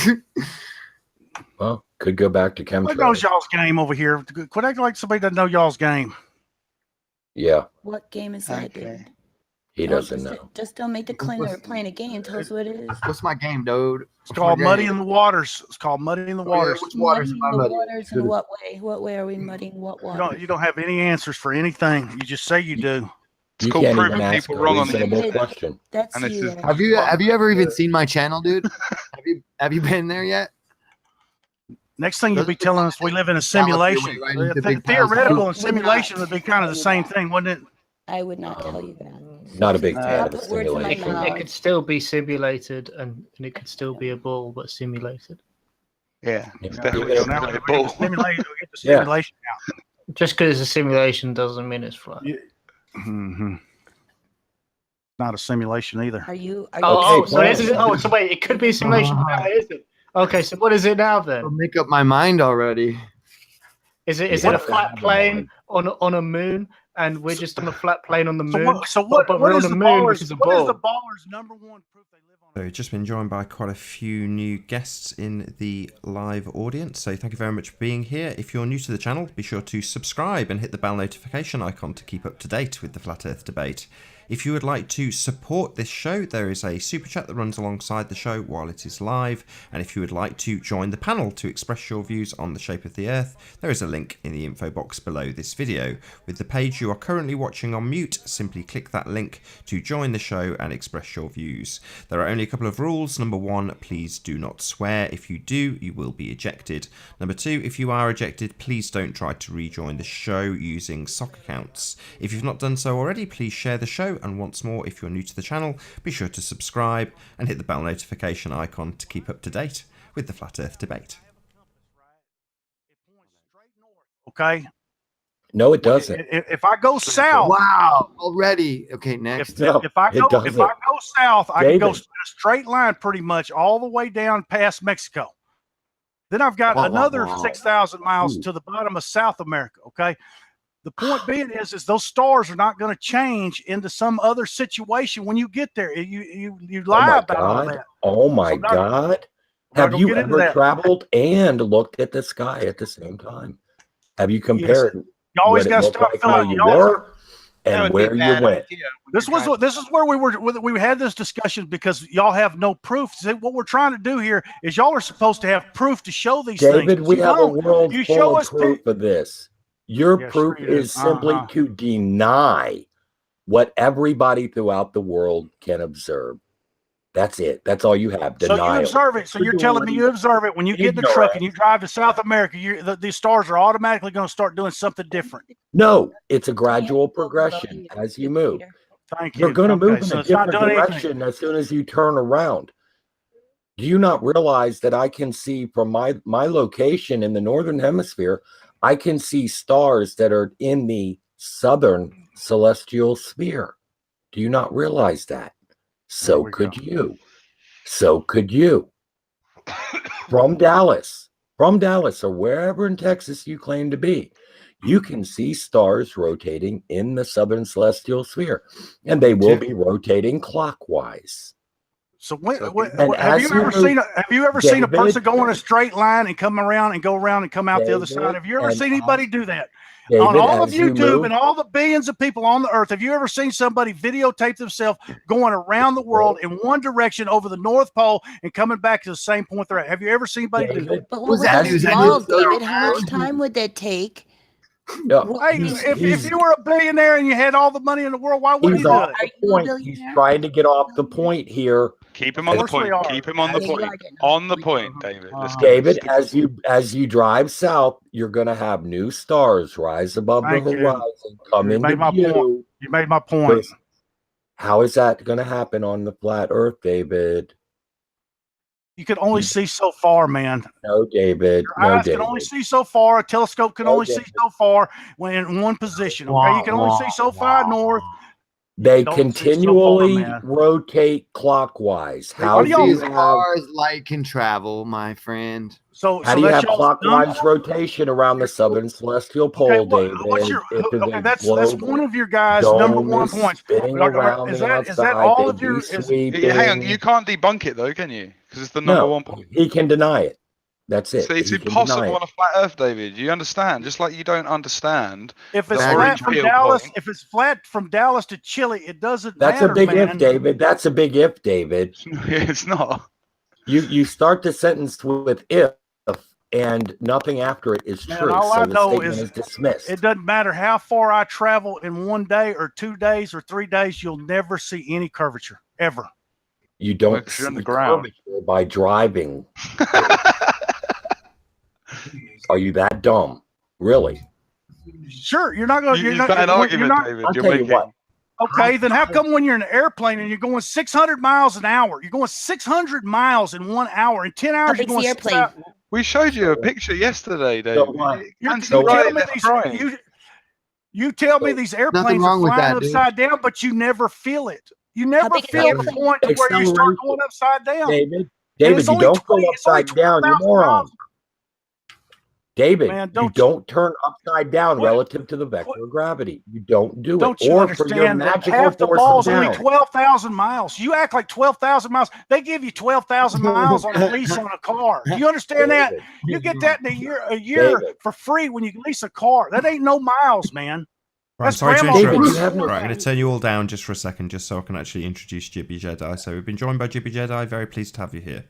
Well, could go back to What knows chemtrails. y'all's game over here? Quit acting like somebody doesn't know y'all's game. Yeah, What game is that, dude? he doesn't know. Just don't make the claim that we're playing a game. Tell us what it is. What's my game, dude? It's called Muddy in the Waters. It's called Muddy in the Waters. Which waters Muddying am I the muddying? waters in what way? What way are we muddying what water? You don't have any answers for anything. You just say you do. It's You called can't even proving ask people a wrong on the reasonable internet. question. That's And this you. is- Ed. Have you ever even seen my channel, dude? Have you been there yet? Next thing you'll be telling us we live in a simulation. Right into big piles of Theoretical poop. and simulation would be kind of the same thing, wouldn't it? I would not tell you that. Not a big fan of Put words in my simulation. mouth. It could still be simulated, and it could still be a ball, but simulated. Yeah, it's Yeah. definitely Yeah. a Now simulated we'll ball. get the Yeah. simulation out. Just because it's a simulation doesn't mean it's flat. Mm-hmm. Not a simulation either. Are you? So wait, it could be a simulation, but now it isn't. Okay, so what is it now I'll then? make up my mind already. Is it Yeah. a flat plane on a moon And we're just on a flat plane on the So moon. what But we're on is the the moon ballers? because of What is the ball. ballers' number one proof they live on? So we've just been joined by quite a few new guests in the live audience. So thank you very much for being here. If you're new to the channel, be sure to subscribe and hit the bell notification icon to keep up to date with the Flat Earth debate. If you would like to support this show, there is a super chat that runs alongside the show while it is live. And if you would like to join the panel to express your views on the shape of the Earth, there is a link in the info box below this video. With the page you are currently watching on mute, simply click that link to join the show and express your views. There are only a couple of rules. Number one, please do not swear. If you do, you will be ejected. Number two, if you are ejected, please don't try to rejoin the show using sock accounts. If you've not done so already, please share the show. And once more, if you're new to the channel, be sure to subscribe and hit the bell notification icon to keep up to date with the Flat Earth debate. Okay. No, it doesn't. If I go south, Wow, already. Okay, next. if I go south, I can go David. a straight line pretty much all the way down past Mexico. Then I've got another 6,000 miles to the bottom of South America. Okay. The point being is those stars are not going to change into some other situation when you get there. You lie about all that. Oh my God. Have you ever traveled and looked at the sky at the same time? Have you compared You always what it got to looked start like filling where you were and where you went? This is where we had this discussion because y'all have no proof. See, what we're trying to do here is y'all are supposed to have proof to show these things. David, we have a world full of proof of this. Your proof sure is simply to deny what everybody throughout the world can observe. That's it. That's all you have. Denial. So you observe it. So you're telling me you observe it when you get in the truck and you drive to South America. These stars are automatically going to start doing something different. No, it's a gradual progression as you move. Thank you. You're going to move in so a it's not different doing direction anything. as soon as you turn around. Do you not realize that I can see from my location in the northern hemisphere, I can see stars that are in the southern celestial sphere? Do you not realize that? So could you. So could you. From Dallas, or wherever in Texas you claim to be, you can see stars rotating in the southern celestial sphere, and they will be rotating clockwise. So have you ever seen a person go in a straight line and come around and go around and come out the other side? Have you ever seen anybody do that? On all of YouTube and all the billions of people on the earth, have you ever seen somebody videotape themselves going around the world in one direction over the North Pole and coming back to the same point they're at? Have you ever seen anybody do that? But what was that involved, David? How much time would that take? No, hey, if you were a billionaire and you had all the money in the world, why wouldn't you do it? He's trying to get off the point here. Keep him on the point. Keep him on the point. On the point, David. David, as you drive south, you're going to have new stars rise above the horizon, come into view. You made my point. How is that going to happen on the flat Earth, David? You can only see so far, man. No, David. Your eyes can only see so far. A telescope can only see so far when in one position. Okay, you can only see so far north. They continually rotate clockwise. How do stars light can travel, my friend? So how do you have clockwise rotation around the southern celestial pole, David? That's one of your guys' number one points. Is that all of your? Hang on, you can't debunk it though, can you? Because it's the number one point. He can deny it. That's it. So it's impossible on a flat Earth, David. You understand? Just like you don't understand. If it's flat from Dallas, if it's flat from Dallas to Chile, it doesn't matter. That's a big if, David. That's a big if, David. It's not. You start the sentence with if, and nothing after it is true. All so I the know statement is dismissed. It doesn't matter how far I travel in 1 day or 2 days or 3 days, you'll never see any curvature ever. You don't see the ground by driving. Are you that dumb? Really? Sure, you're not going to. You're not. I'll tell you what. Okay, then how come when you're in an airplane and you're going 600 miles an hour, you're going 600 miles in 1 hour, in 10 hours you're going airplane? We showed you a picture yesterday, Dave. You tell me these airplanes are flying upside down, but you never feel it. You never feel the point to where you start going upside down. David, you don't go upside down, you moron. David, Man, you don't turn upside down relative to the vector of gravity. You don't do Don't it. you Or for your understand that magical half the force ball's of only now. 12,000 miles? You act like 12,000 miles. They give you 12,000 miles on a lease on a car. Do you understand that? You get that in a year for free when you lease a car. That ain't no miles, man. Right, I'm That's sorry to grandma's interrupt. money. Right, I'm going to turn you all down just for a second, just so I can actually introduce Jibby Jedi. So we've been joined by Jibby Jedi. Very pleased to have you here.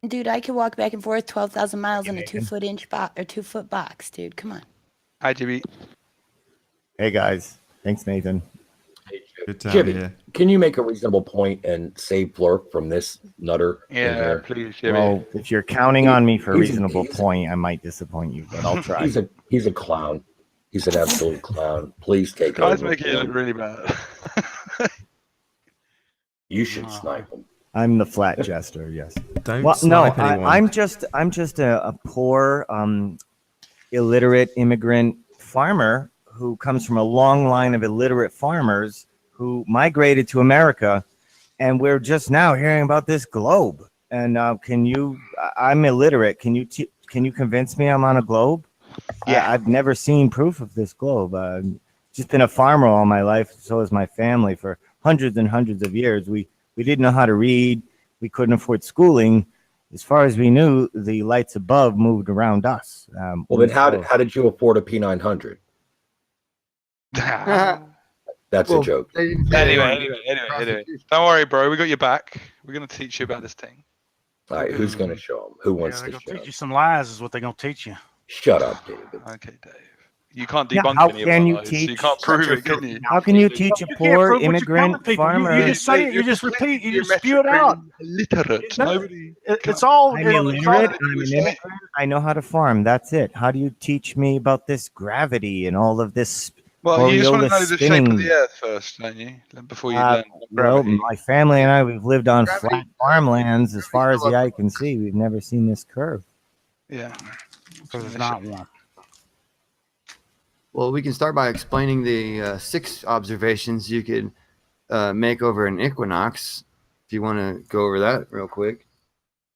Dude, I could walk back and forth 12,000 miles in a 2-foot box, dude. Come on. Hi, Jibby. Hey guys, thanks Nathan. Good to have you Jibby, here. can you make a reasonable point and save Flurk from this nutter? Yeah, in here? please, Jibby. Well, if you're counting on me for a He's- reasonable point, I might disappoint you, but I'll try. He's a clown. He's an absolute clown. Please take Guys over. making it look really bad. You should snipe him. I'm the flat jester. Yes. Don't Well, no, snipe anyone. I'm just a poor, illiterate immigrant farmer who comes from a long line of illiterate farmers who migrated to America, and we're just now hearing about this globe. And I'm illiterate. Can you convince me I'm on a globe? Yeah. I've never seen proof of this globe. Just been a farmer all my life. So has my family for hundreds and hundreds of years. We didn't know how to read. We couldn't afford schooling. As far as we knew, the lights above moved around us. Well, then how did you afford a P900? That's a joke. Anyway. Don't worry, bro. We got your back. We're going to teach you about this thing. All right, who's going to show him? Who wants They're to going show to him? teach you some lies is what they're going to teach you. Shut up, David. Okay, Dave. You can't Yeah, debunk how any can of you our lies. teach You can't prove it, can you? How can you teach a You can't poor prove what you're immigrant telling people. farmer? You just say it. You just repeat. You just spew it out. Illiterate. No, Nobody. It's all. I'm illiterate. I'm an immigrant. I know how to farm. That's it. How do you teach me about this gravity and all of this Well, you just want to know Coriolis the spinning? shape of the Earth first, don't you? Before you learn Well, gravity. my family and I, we've lived on flat farmlands as far as the eye can see. We've never seen this curve. Yeah. Because it's not one. Well, we can start by explaining the 6 observations you could make over an equinox. If you want to go over that real quick.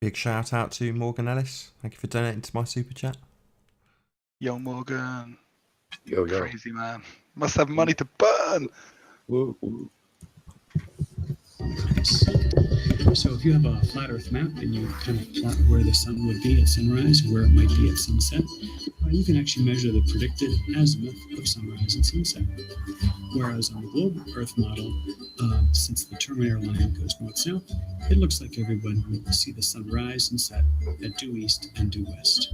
Big shout out to Morgan Ellis. Thank you for donating to my super chat. Yo, Morgan. Yo. Crazy man. Must have money to burn. Woo. So if you have a flat Earth map and you kind of plot where the sun would be at sunrise and where it might be at sunset, you can actually measure the predicted azimuth of sunrise and sunset. Whereas on the globe Earth model, since the terminator line goes north-south, it looks like everyone will see the sun rise and set at due east and due west.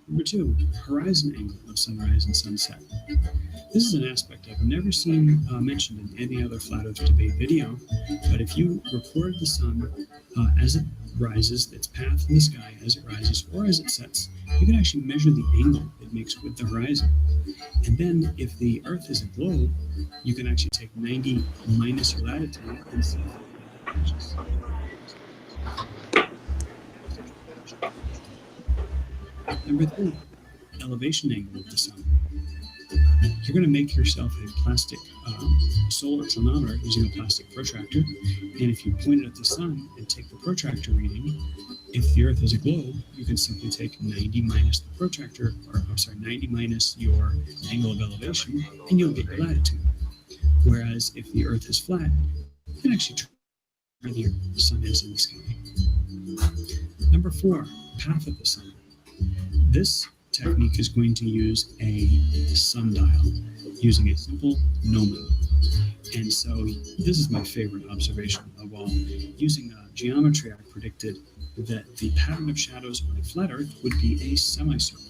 Number 2, horizon angle of sunrise and sunset. This is an aspect I've never seen mentioned in any other Flat Earth debate video, but if you record the sun as it rises, its path in the sky as it rises or as it sets, you can actually measure the angle it makes with the horizon. And then if the Earth is a globe, you can actually take 90 minus your latitude and see if it matches. Number 3, elevation angle of the sun. You're going to make yourself a plastic solar chronometer using a plastic protractor, and if you point it at the sun and take the protractor reading, if the Earth is a globe, you can simply take 90 minus the protractor, 90 minus your angle of elevation, and you'll get your latitude. Whereas if the Earth is flat, you can actually try where the sun is in the sky. Number 4, path of the sun. This technique is going to use a sundial using a simple gnomon. And so this is my favorite observation of all. Using geometry, I predicted that the pattern of shadows on a flat Earth would be a semicircle.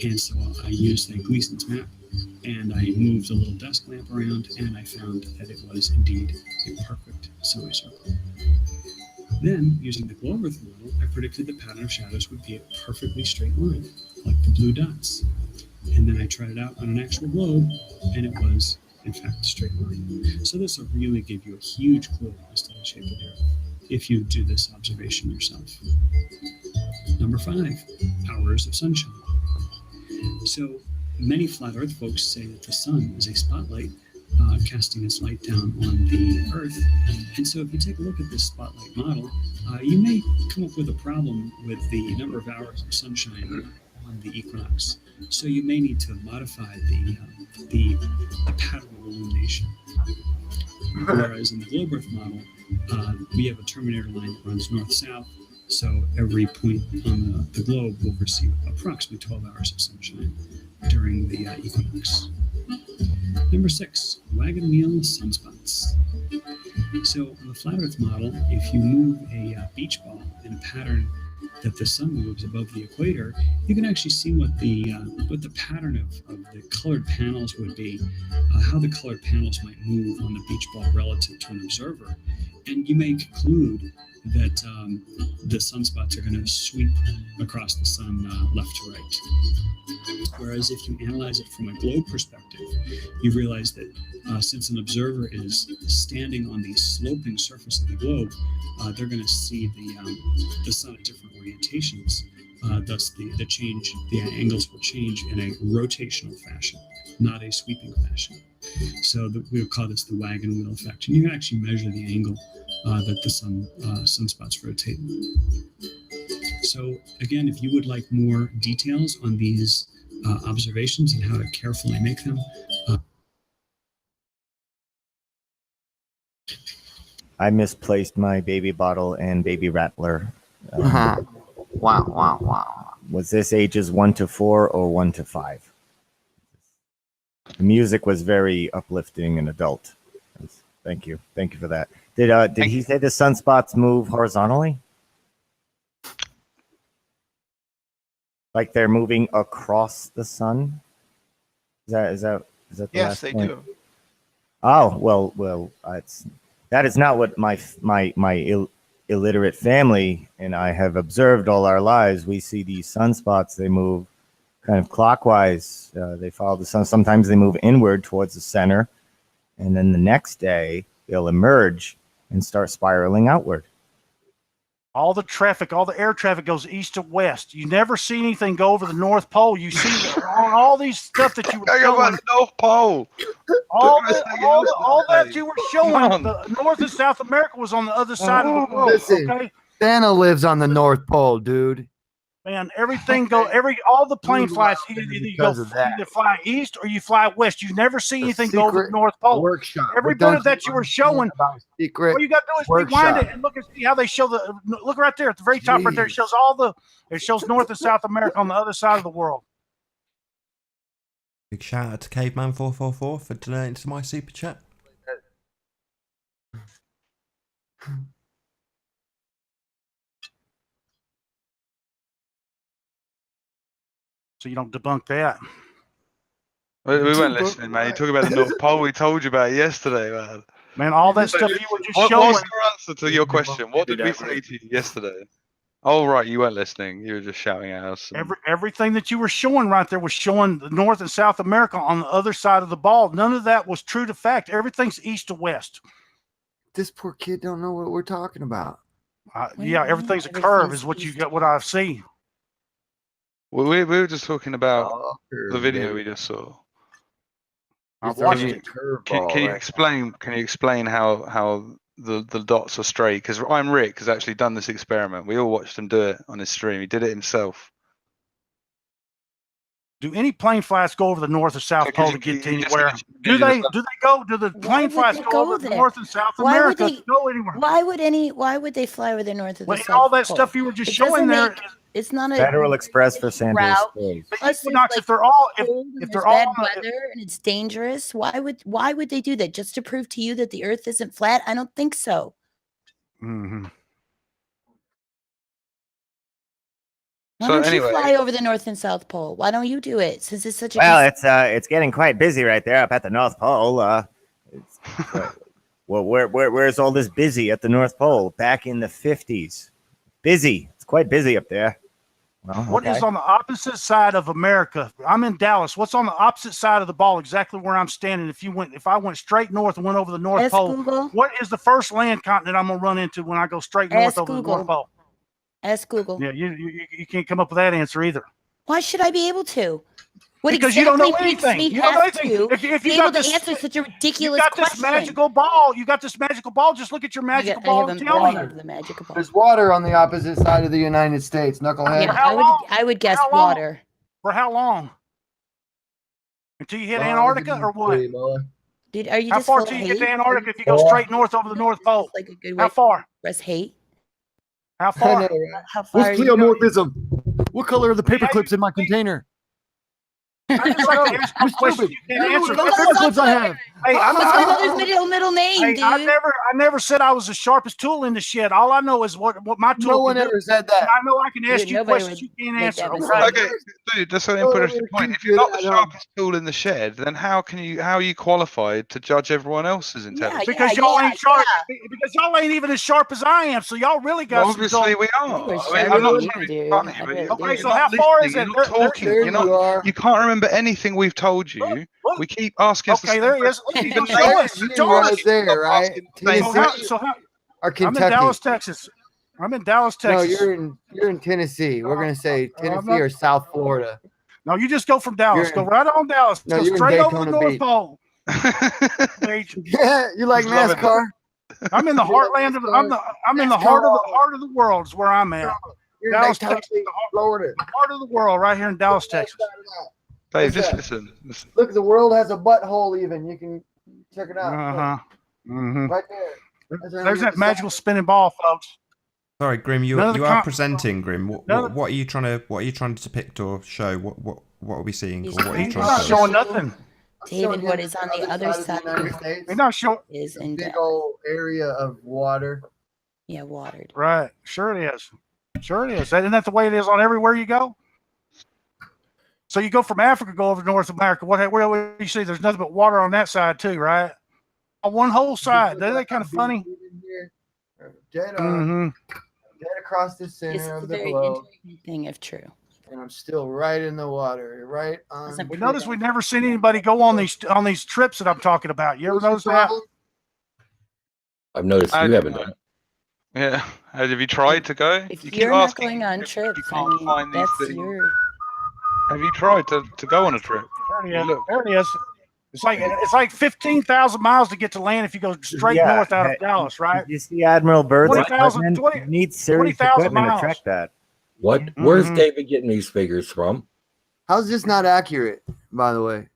And so I used a Gleason's map, and I moved a little desk lamp around, and I found that it was indeed a perfect semicircle. Then, using the globe Earth model, I predicted the pattern of shadows would be a perfectly straight line, like the blue dots. And then I tried it out on an actual globe, and it was, in fact, a straight line. So this will really give you a huge clue as to the shape of the Earth, if you do this observation yourself. Number 5, hours of sunshine. So many flat Earth folks say that the sun is a spotlight casting its light down on the Earth. And so if you take a look at this spotlight model, you may come up with a problem with the number of hours of sunshine of the equinox. So you may need to modify the pattern of illumination. Whereas in the globe Earth model, we have a terminator line that runs north-south, so every point on the globe will receive approximately 12 hours of sunshine during the equinox. Number 6, wagon wheel sunspots. So on the flat Earth model, if you move a beach ball in a pattern that the sun moves above the equator, you can actually see what the pattern of the colored panels would be, how the colored panels might move on the beach ball relative to an observer. And you may conclude that the sunspots are going to sweep across the sun left to right. Whereas if you analyze it from a globe perspective, you realize that since an observer is standing on the sloping surface of the globe, they're going to see the sun at different orientations. Thus, the angles will change in a rotational fashion, not a sweeping fashion. So we'll call this the wagon wheel effect. And you can actually measure the angle that the sunspots rotate. So again, if you would like more details on these observations and how to carefully make them, I misplaced my baby bottle and baby rattler. Wow. Was this ages 1 to 4 or 1 to 5? The music was very uplifting and adult. Thank you for that. Did he say the sunspots move horizontally? Like they're moving across the sun? Is that the Yes, last they point? do. Oh, well, that is not what my illiterate family and I have observed all our lives. We see these sunspots, they move kind of clockwise. They follow the sun. Sometimes they move inward towards the center, and then the next day they'll emerge and start spiraling outward. All the traffic, all the air traffic goes east to west. You never see anything go over the North Pole. You see on all these stuff that you were showing. The North Pole. All that you were showing, the North and South America was on the other side of the world. Listen, Okay, Santa lives on the North Pole, dude. man, everything all the plane flights either fly east or you fly west. You never see anything go over the North Pole. Workshop. Every bit of that you were showing, secret. all you got to do is rewind it and look and see how they show look right there at the very top right there. It shows North and South America on the other side of the world. Big shout out to Caveman444 for donating to my super chat. So you don't debunk that. We weren't listening, man. You talk about the North Pole. We told you about it yesterday, man. Man, all that stuff you were just What's showing. your answer to your question? What did we say to you yesterday? Oh, right, you weren't listening. You were just shouting at us. Everything that you were showing right there was showing the North and South America on the other side of the ball. None of that was true to fact. Everything's east to west. This poor kid don't know what we're talking about. Yeah, everything's a curve is what you got. What I see. Well, we were just talking about the video we just saw. I watched it. Can you explain how the dots are straight? Because I'm Rick has actually done this experiment. We all watched him do it on his stream. He did it himself. Do any plane flights go over the North or South Pole to get to anywhere? Do the plane flights go over the North and South America to go anywhere? Why would they fly over the North or the South all that Pole? stuff you were just showing there. It's not a Federal Express for Sanders. Plus, if they're all bad weather and it's dangerous, why would they do that? Just to prove to you that the Earth isn't flat? I don't think so. Mm-hmm. Why don't you fly over the North and South Pole? Why don't you do it? Since it's such a it's getting quite busy right there up at the North Pole. Where's all this busy at the North Pole? Back in the 50s, busy. It's quite busy up there. Well, what is on the opposite side of America? I'm in Dallas. What's on the opposite side of the ball? Exactly where I'm standing. If I went straight north and went over the North Pole, Google. What is the first land continent I'm gonna run into when I go straight north over the North Pole? Ask Google. Yeah, you can't come up with that answer either. Why should I be able to? What because exactly you don't know makes anything. me You don't know have anything. to If be you able got to this, answer such a ridiculous you got question? this magical ball. You got this magical ball. Just look at your magical ball and tell me. The magical ball. There's water on the opposite side of the United States, knucklehead. Yeah, I would guess water. For how long? Until you hit Antarctica or what? Dude, are you How just far full till of you get to hate? Antarctica if you go straight north over the North Pole? Like a good How way far? to express hate. How far? I know, right? How far What's are you going? pleomorphism? What color are the paper clips in my container? I just like to ask you a question. You can't answer. What paper clips I have? Hey, That's my mother's middle name, Hey, dude. I never said I was the sharpest tool in the shed. All I know is what my tool. No one can do. ever said that. And I know I can ask Dude, you nobody questions would you can't make answer. that Okay. mistake. Okay, dude, that's an interesting point. If you're not the sharpest tool in the shed, then how are you qualified to judge everyone else's intelligence? Because y'all ain't sharp. Because y'all ain't even as sharp as I am. So y'all really got Well, some. obviously we are. You were I mean, I'm not sharper trying than to you, be funny, dude. but I really Okay, do. so how far is it? You're not talking. There You're not. you are. You can't remember anything we've told you. We keep asking us the Okay, same there he is. question. Look, Even show Nathan us. said Show you us. right there, keep right? asking the same Tennessee question. or Kentucky? I'm in Dallas, Texas. I'm in Dallas, No, Texas. you're in Tennessee. We're gonna say I'm Tennessee not- or South Florida. No, you just go from Dallas. You're Go right on Dallas. No, Go you're in straight over the Daytona North Beach. Pole. Beach. Yeah, you like He's loving it. NASCAR? I'm in the heartland of I'm in the heart of the world is where I'm at. You're in Dallas, Daytona Texas, Beach, Florida. heart of the world, right here in Dallas, Texas. Dave, What's just that? listen. Look, the world has a butthole. Even you can check it out. Uh-huh. Mm-hmm. Right there. That's There's that magical spinning ball, folks. Sorry, Grim. You None of you the are com- presenting, Grim. What are you trying to depict or show? What are we seeing? He's Or what are you trying trying to to Not show? showing nothing. David, what is on the other side of the United States? They're not showing. is A in big Dallas. old area of water. Yeah, watered. Right. Sure it is. Sure it is. Isn't that the way it is on everywhere you go? So you go from Africa, go over to North America. Where do you see? There's nothing but water on that side too, right? On one whole side. Isn't that kind of funny? Dead Mm-hmm. dead across the This center is a of the very globe, interesting thing if true. and I'm still right in the water, right on. Doesn't We notice we've never seen anybody go on these trips that I'm talking about. You ever notice that? I've noticed you haven't done it. Yeah. Have you tried to go? If You keep you're not asking going on if trips, you I can't mean, find these that's things. your. Have you tried to go on a trip? There it is. Look. There it is. It's like 15,000 miles to get to land if you go straight Yeah. north out of Dallas, right? Did you see Admiral Byrd's 20,000 equipment? You need serious 20,000 equipment to miles. track that. Where's Mhm. David getting these figures from? How's this not accurate, by the way?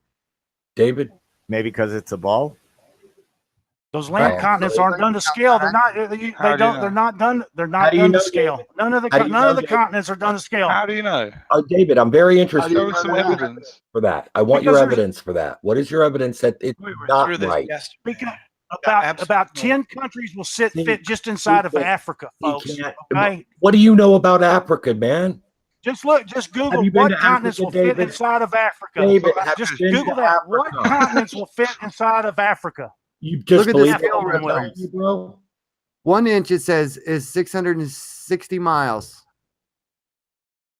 David? Maybe because it's a ball. Those land Right. continents aren't done to scale. They're not. They're not done. They're not How do you done to know, scale. David? None of the How do you none know, of the David? continents are done to scale. How do you know? David, I'm very interested. Show us some evidence. For that. I want Because your there's- evidence for that. What is your evidence that it's not right? Because about 10 countries will fit just inside of Africa, folks. Okay, What do you know about Africa, man? just look. Just Google Have you been what to continents Africa, will fit David? inside of Africa. David, have Just you been Google to that. What Africa? continents will fit inside of Africa? You just Look at believe the scale what I'm telling reference. you, bro? 1 inch, it says, is 660 miles.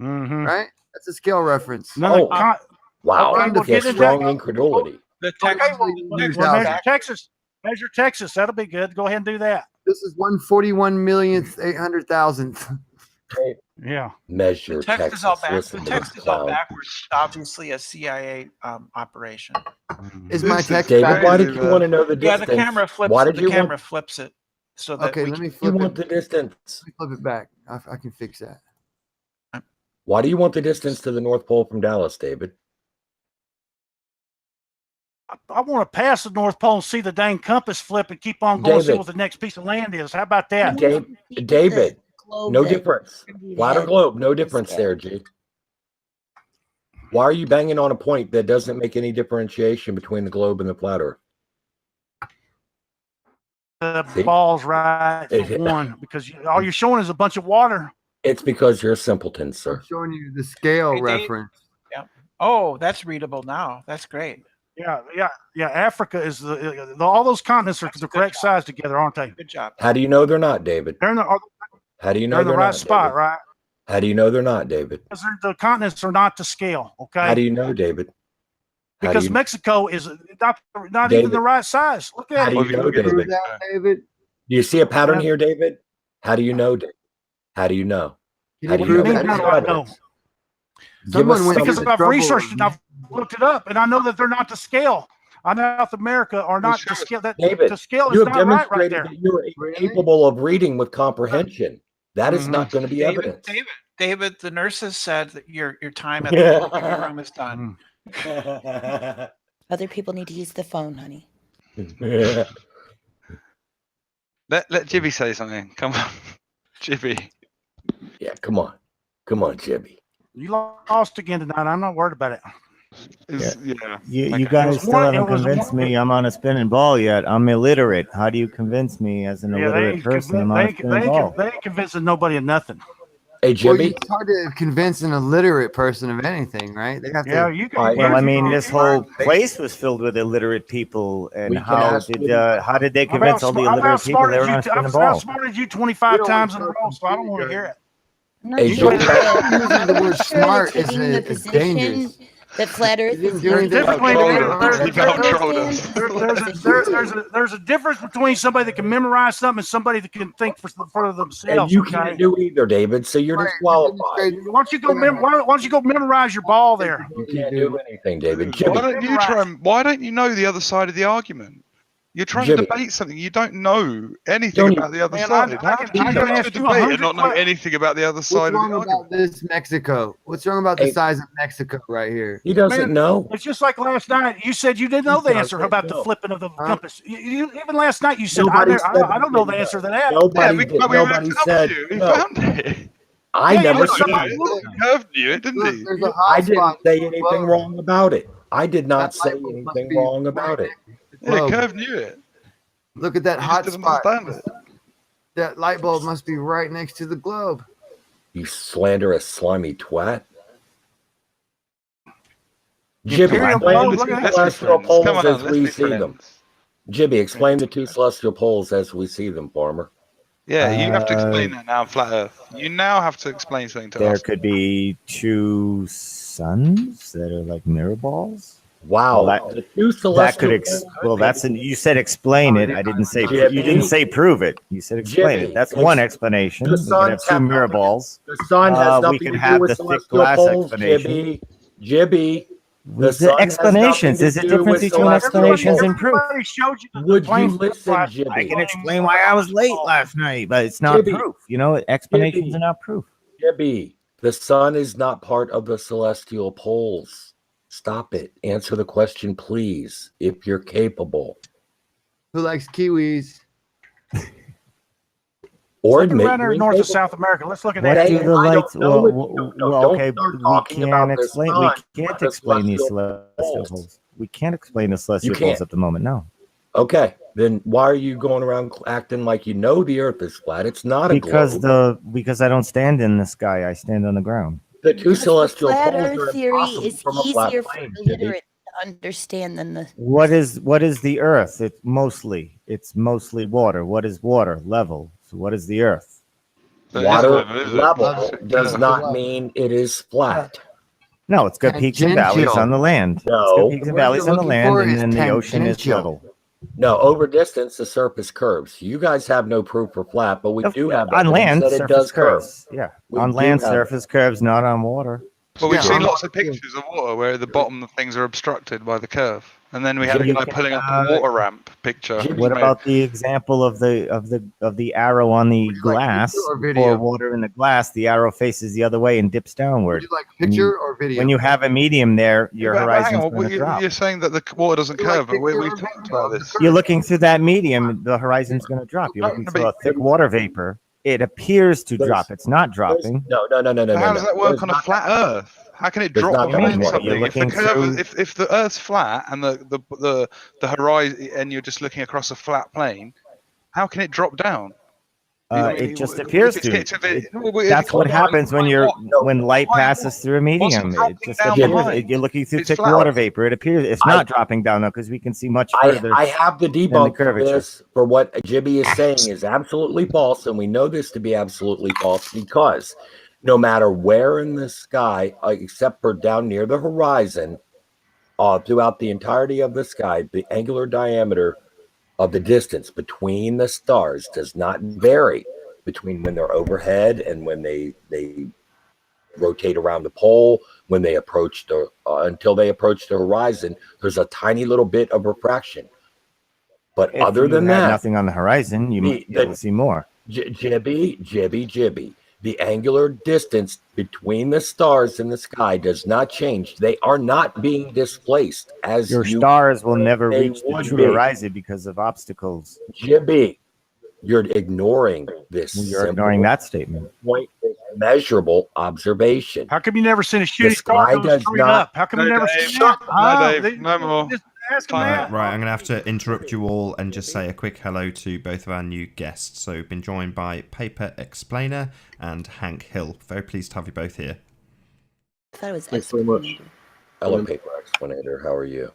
Mm-hmm. Right? That's a scale reference. Wow. Okay, well, That's strong incredulity. Okay, measure Texas. Measure Texas. That'll be good. Go ahead and do that. This is 141,800,000th. Yeah. Measure The text Texas. is all back. Listen The to text this is all clown. backwards. It's obviously a CIA operation. Is my text David, back? why did you want to know the Yeah, distance? the camera flips. Why did the you camera want? flips it so that Okay, we let me You flip want it. the distance? Let me flip it back. I can fix that. Why do you want the distance to the North Pole from Dallas, David? I want to pass the North Pole and see the dang compass flip and keep on going and see David. what the next piece of land is. How about that? David, no that difference. Flatter head globe, no is difference scary. there, G. Why are you banging on a point that doesn't make any differentiation between the globe and the flat Earth? The See? ball's right for one, because all you're showing is a bunch of water. It's because you're a simpleton, sir. I'm showing you the scale Hey, Dave. reference. Yeah. Oh, that's readable now. That's great. Yeah. Africa is all those continents are the correct size together, aren't they? Good job. How do you know they're not, David? They're in the, How do you know they're in the they're right not, spot, David? right? How do you know they're not, David? Because the continents are not to scale. Okay. How do you know, David? How do Because you, Mexico is not even David, the right size. Look how at do it. you know, David? David? Do you see a pattern here, David? How do you know, David? How do you know? Can How you do you know? prove How it? do I know? Give us Someone went some. Because through the I've trouble researched it and of- I've looked it up, and I know that they're not to scale. South America are not to scale. That David, to scale you is have not right demonstrated there. that you are capable of reading with comprehension. That is not going to be evidence. David, the nurses said that your time at the delivery room is done. Other people need to use the phone, honey. Let Jibby say something. Come on, Jibby. Yeah, come on, Jibby. You lost again tonight. I'm not worried about it. You guys still haven't convinced me I'm on a spinning ball yet. I'm illiterate. How do you convince me as an illiterate person I'm on a spinning ball? They ain't convincing nobody of nothing. Hey, Jimmy. Well, it's hard to convince an illiterate person of anything, right? They have to. You can. Well, I mean, this whole place was filled with illiterate people, and how did they convince all the illiterate people they were on a spinning ball? I've outsmarted you 25 times in a row, so I don't want to hear it. Hey, using the word smart is dangerous. That flat Earth is there's a difference between somebody that can memorize something and somebody that can think for themselves. And you can't do either, David. So you're disqualified. Why don't you go memorize your ball there? You can't do anything, David. Why don't you know the other side of the argument? You're trying to debate something you don't know anything about the other side. How can you go to debate and not know anything about the other side of the argument? What's wrong about this Mexico? What's wrong about the size of Mexico right here? He doesn't know. It's just like last night. You said you didn't know the answer about the flipping of the compass. Even last night you said, I don't know the answer to that. Nobody said. He found it. I never said it. Curve knew it, didn't he? I didn't say anything wrong about it. I did not say anything wrong about it. Yeah, Curve knew it. Look at that hot spot. It. That light bulb must be right next to the globe. You slanderous, slimy twat. Jibby, explain the two celestial poles as we see them. Jibby, explain the two celestial poles as we see them, Farmer. Yeah, you have to explain that now, Flat Earth. You now have to explain something to us. There could be two suns that are like mirror balls. Wow, that could you said explain it. I didn't say you didn't say prove it. You said explain it. That's one explanation. We could have two mirror balls. The sun has nothing we could to have do with the thick celestial glass poles, explanation. Jibby. The explanations. There's a difference between explanations and proof. Would you listen, Jibby? I can explain why I was late last night, but it's not proof. You know, explanations are not proof. Jibby, the sun is not part of the celestial poles. Stop it. Answer the question, please, if you're capable. Who likes kiwis? Or admit North or South America. Let's look at that. What do the lights? Okay, we can't explain. We can't explain these celestial poles. We can't explain the celestial poles at the moment. No. Okay, then why are you going around acting like you know the Earth is flat? It's not a globe. Because I don't stand in the sky. I stand on the ground. The two celestial flat poles Earth are theory is easier for plane, illiterate to understand than the. What is the Earth? It's mostly water. What is water? Level. So what is the Earth? Water level does not mean it is flat. No, it's got peaks and valleys on the land. No, peaks and valleys on the land, and then the ocean is level. No, over distance, the surface curves. You guys have no proof for flat, but we do have on land that it does curves. Yeah, on land surface curves, not on water. But we've seen lots of pictures of water where at the bottom of things are obstructed by the curve, and then we had a guy pulling up a water ramp picture. What about the example of the arrow on the glass? Pour water in the glass, the arrow faces the other way and dips downward. Would you like picture or video? When you have a medium there, your horizon's going to drop. You're saying that the water doesn't curve, but we've talked about this. You're looking through that medium, the horizon's going to drop. You're looking through a thick water vapor. It appears to drop. It's not dropping. No. How does that work on a flat Earth? How can it drop behind something? If the Earth's flat and the horizon, and you're just looking across a flat plane, how can it drop down? It just appears to. That's what happens when light passes through a medium. It just appears. You're looking through thick water vapor. It appears it's not dropping down though, because we can see much further. I have the debunk for this. For what Jibby is saying is absolutely false, and we know this to be absolutely false because no matter where in the sky, except for down near the horizon, throughout the entirety of the sky, the angular diameter of the distance between the stars does not vary between when they're overhead and when they rotate around the pole. When they approach until they approach the horizon, there's a tiny little bit of refraction. But other than that, nothing on the horizon, you might be able to see more. Jibby. The angular distance between the stars in the sky does not change. They are not being displaced as Your stars will never they reach the would true be. horizon because of obstacles. Jibby, you're ignoring this. Well, you're ignoring that statement. Point is measurable observation. How come you never seen a shooting The star sky go does straight not. up? How come you No, never Dave. seen that? No, Dave. No more. Just ask him Time that. out. Right, I'm going to have to interrupt you all and just say a quick hello to both of our new guests. So we've been joined by Paper Explainer and Hank Hill. Very pleased to have you both here. I thought it was Thanks very much. Hello, Paper Explainer. How are you?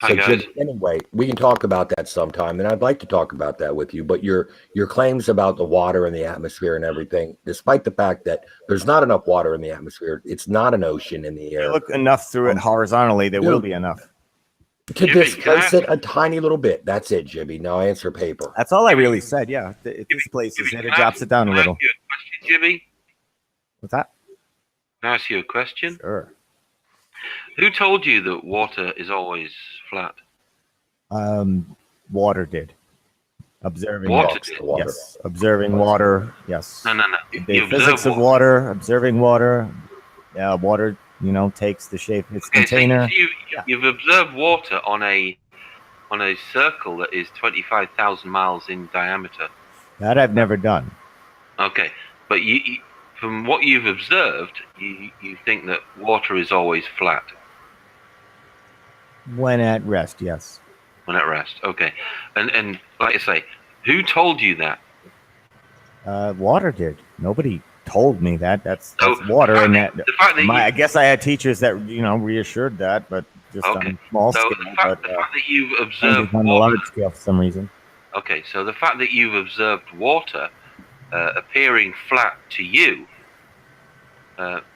Hi, So, guys. Jim, anyway, we can talk about that sometime, and I'd like to talk about that with you. But your claims about the water and the atmosphere and everything, despite the fact that there's not enough water in the atmosphere, it's not an ocean in the air. Look enough through it horizontally, there will be enough. To displace it a tiny little bit. That's it, Jimmy. Now answer Paper. That's all I really said. Yeah, it displaces it. It drops it down a little. Can I ask you a question, Jimmy? What's that? Can I ask you a question? Sure. Who told you that water is always flat? Water did. Observing Water water. did? Yes. Observing water. Yes. No. The You physics observe of water. Observing water. Yeah, water. takes the shape of its container. So you've observed water on a circle that is 25,000 miles in diameter. That I've never done. Okay, but you from what you've observed, you think that water is always flat When at rest, yes. when at rest. Okay, and like I say, who told you that? Water did. Nobody told me that. That's water, and that. I guess I had teachers that reassured that, but just on small So scale. the fact that you've observed on a water. large scale for some reason. Okay, so the fact that you've observed water appearing flat to you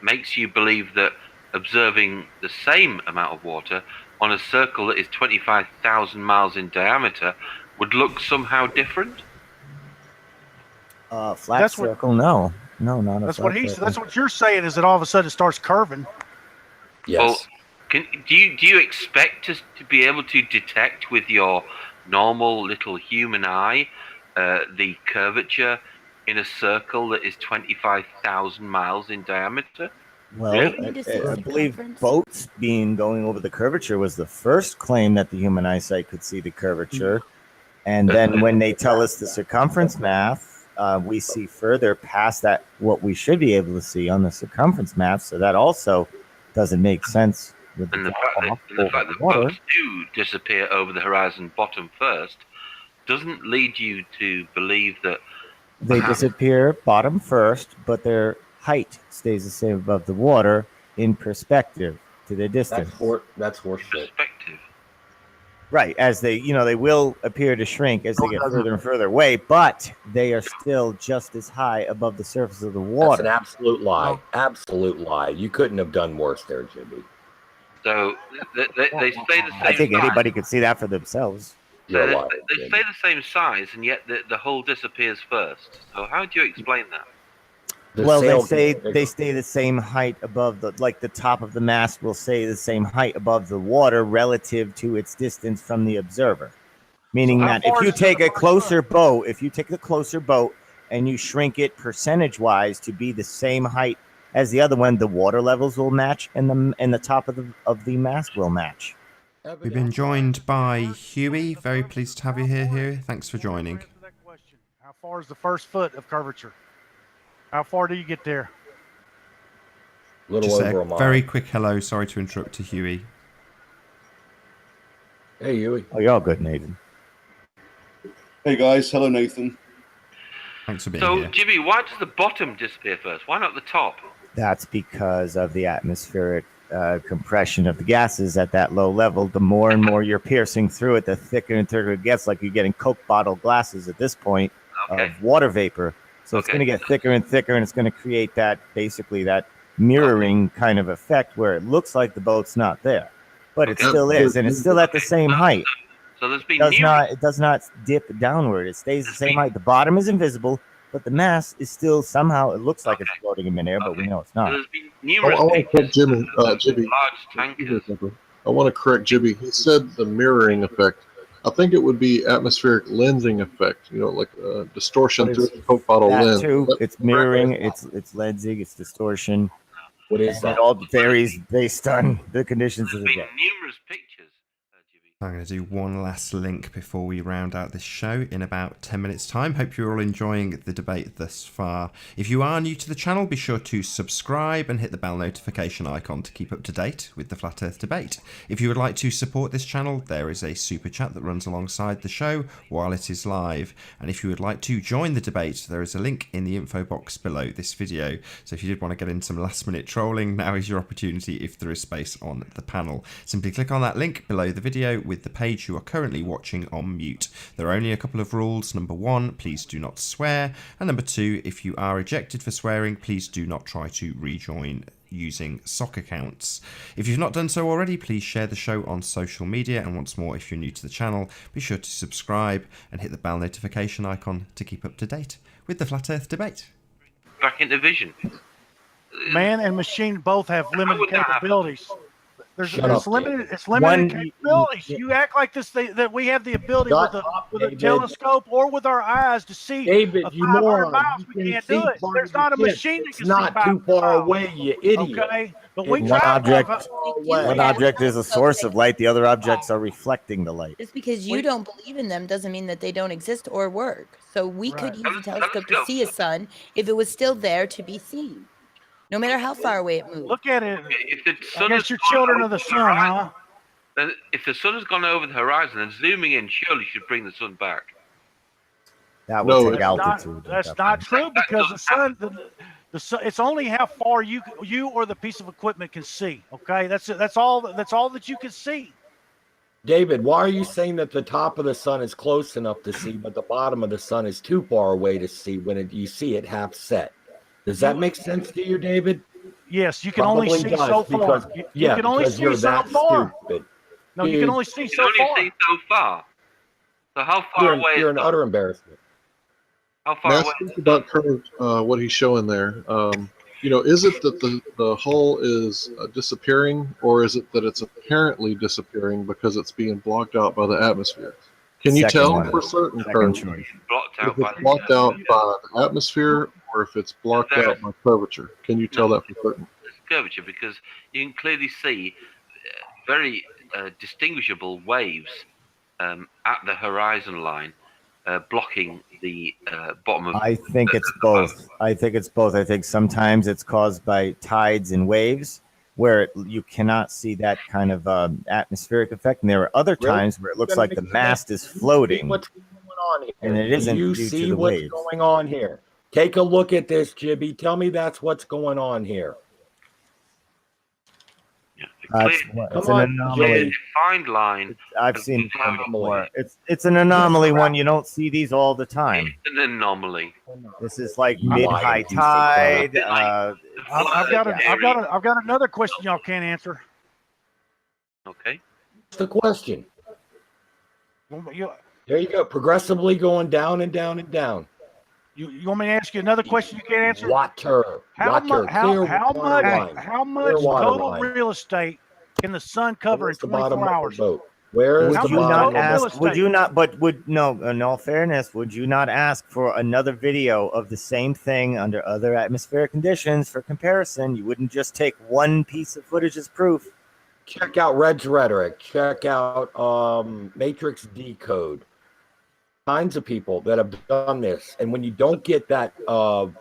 makes you believe that observing the same amount of water on a circle that is 25,000 miles in diameter would look somehow different? Flat circle, no, not a That's flat what circle. That's what you're saying is that all of a sudden it starts curving. Well, do you expect to be able to detect with your normal little human eye the curvature in a circle that is 25,000 miles in diameter? Well, Really? I believe boats going over the curvature was the first claim that the human eyesight could see the curvature. And then when they tell us the circumference math, we see further past that what we should be able to see on the circumference math. So that also doesn't make sense. With And the fact that boats do disappear over the horizon bottom first doesn't lead you to believe that They disappear bottom first, but their height stays the same above the water in perspective to the distance. That's horseshit. Right, as they will appear to shrink as they get further and further away, but they are still just as high above the surface of the water. That's an absolute lie. Absolute lie. You couldn't have done worse there, Jimmy. So they stay the same I think size. anybody could see that for themselves. So they stay the same size, and yet the hull disappears first. So how do you explain that? Well, they stay the same height above the top of the mast will stay the same height above the water relative to its distance from the observer. Meaning that if you take a closer boat, and you shrink it percentage-wise to be the same height as the other one, the water levels will match and the top of the mast will match. We've been joined by Huey. Very pleased to have you here, Huey. Thanks for joining. How far is the first foot of curvature? How far do you get there? Just a very quick hello. Sorry to interrupt to Huey. Hey, Huey. Oh, you're all good, Nathan. Hey, guys. Hello, Nathan. Thanks for being So, here. Jimmy, why does the bottom disappear first? Why not the top? That's because of the atmospheric compression of the gases at that low level. The more and more you're piercing through it, the thicker and thicker it gets, like you're getting Coke bottle glasses at this point of water vapor. So it's going to get thicker and thicker, and it's going to create that mirroring kind of effect where it looks like the boat's not there, but it still is, and it's still at the same height. So there's been It does not dip downward. It stays the same height. The bottom is invisible, but the mass is still somehow, it looks like it's floating in midair, but we know it's not. There's been numerous I want to correct Jimmy. large tankers. I want to correct Jimmy. He said the mirroring effect. I think it would be atmospheric lensing effect. You know, like distortion through the Coke bottle that lens. too. It's mirroring. It's lensing. It's distortion. What is and that? It all varies based on the conditions of the day. Numerous pictures. I'm going to do one last link before we round out this show in about 10 minutes time. Hope you're all enjoying the debate thus far. If you are new to the channel, be sure to subscribe and hit the bell notification icon to keep up to date with the Flat Earth debate. If you would like to support this channel, there is a super chat that runs alongside the show while it is live. And if you would like to join the debate, there is a link in the info box below this video. So if you did want to get in some last minute trolling, now is your opportunity if there is space on the panel. Simply click on that link below the video with the page you are currently watching on mute. There are only a couple of rules. Number 1, please do not swear. And number 2, if you are ejected for swearing, please do not try to rejoin using sock accounts. If you've not done so already, please share the show on social media. And once more, if you're new to the channel, be sure to subscribe and hit the bell notification icon to keep up to date with the Flat Earth debate. Back into vision. Man and machine both have limited capabilities. It's limited capabilities. You act like that we have the ability with a telescope or with our eyes to see. David, a you 500 moron. miles. We can't do it. There's not a machine that can see. It's not too far away, you idiot. Okay, but we One try. object is a source of light. The other objects are reflecting the light. Just because you don't believe in them doesn't mean that they don't exist or work. So we could use a telescope to see a sun if it was still there to be seen, no matter how far away it moves. Look at it. If the sun I guess you're children of the sun, huh? Then if the sun has gone over the horizon and zooming in, surely should bring the sun back. That would take altitude. That's not true because the sun, the sun, it's only how far you or the piece of equipment can see. Okay, that's all that you can see. David, why are you saying that the top of the sun is close enough to see, but the bottom of the sun is too far away to see when you see it half set? Does that make sense to you, David? Yes, you can only see so far. You can only see so far. Stupid. No, you can only see so far. You can only see so far. So how far away? You're an utter embarrassment. How far away? Think about Kurt, what he's showing there. You know, is it that the hull is disappearing, or is it that it's apparently disappearing because it's being blocked out by the atmosphere? Can you tell for certain, Kurt, if it's blocked out by the atmosphere or if it's blocked out by curvature? Can you tell that for certain? It's curvature because you can clearly see very distinguishable waves at the horizon line blocking the bottom of. I think it's both. I think sometimes it's caused by tides and waves, where you cannot see that kind of atmospheric effect, and there are other times where it looks like the mast is floating, What's going on here? and it isn't You due see to the what's waves. going on here. Take a look at this, Jibby. Tell me that's what's going on here. It's an anomaly. Defined line. I've seen them before. It's an anomaly one. You don't see these all the time. It's an anomaly. This is like mid-high tide. I've got another question y'all can't answer. Okay. What's the question? There you go. Progressively going down and down and down. You want me to ask you another question you can't answer? Water. How much total line. real estate can the sun cover in 24 hours? Where is would the you not bottom ask? Would you not? But in all fairness, would you not ask for another video of the same thing under other atmospheric conditions for comparison? You wouldn't just take one piece of footage as proof. Check out Red's Rhetoric. Check out Matrix Decode. Kinds of people that have done this, and when you don't get that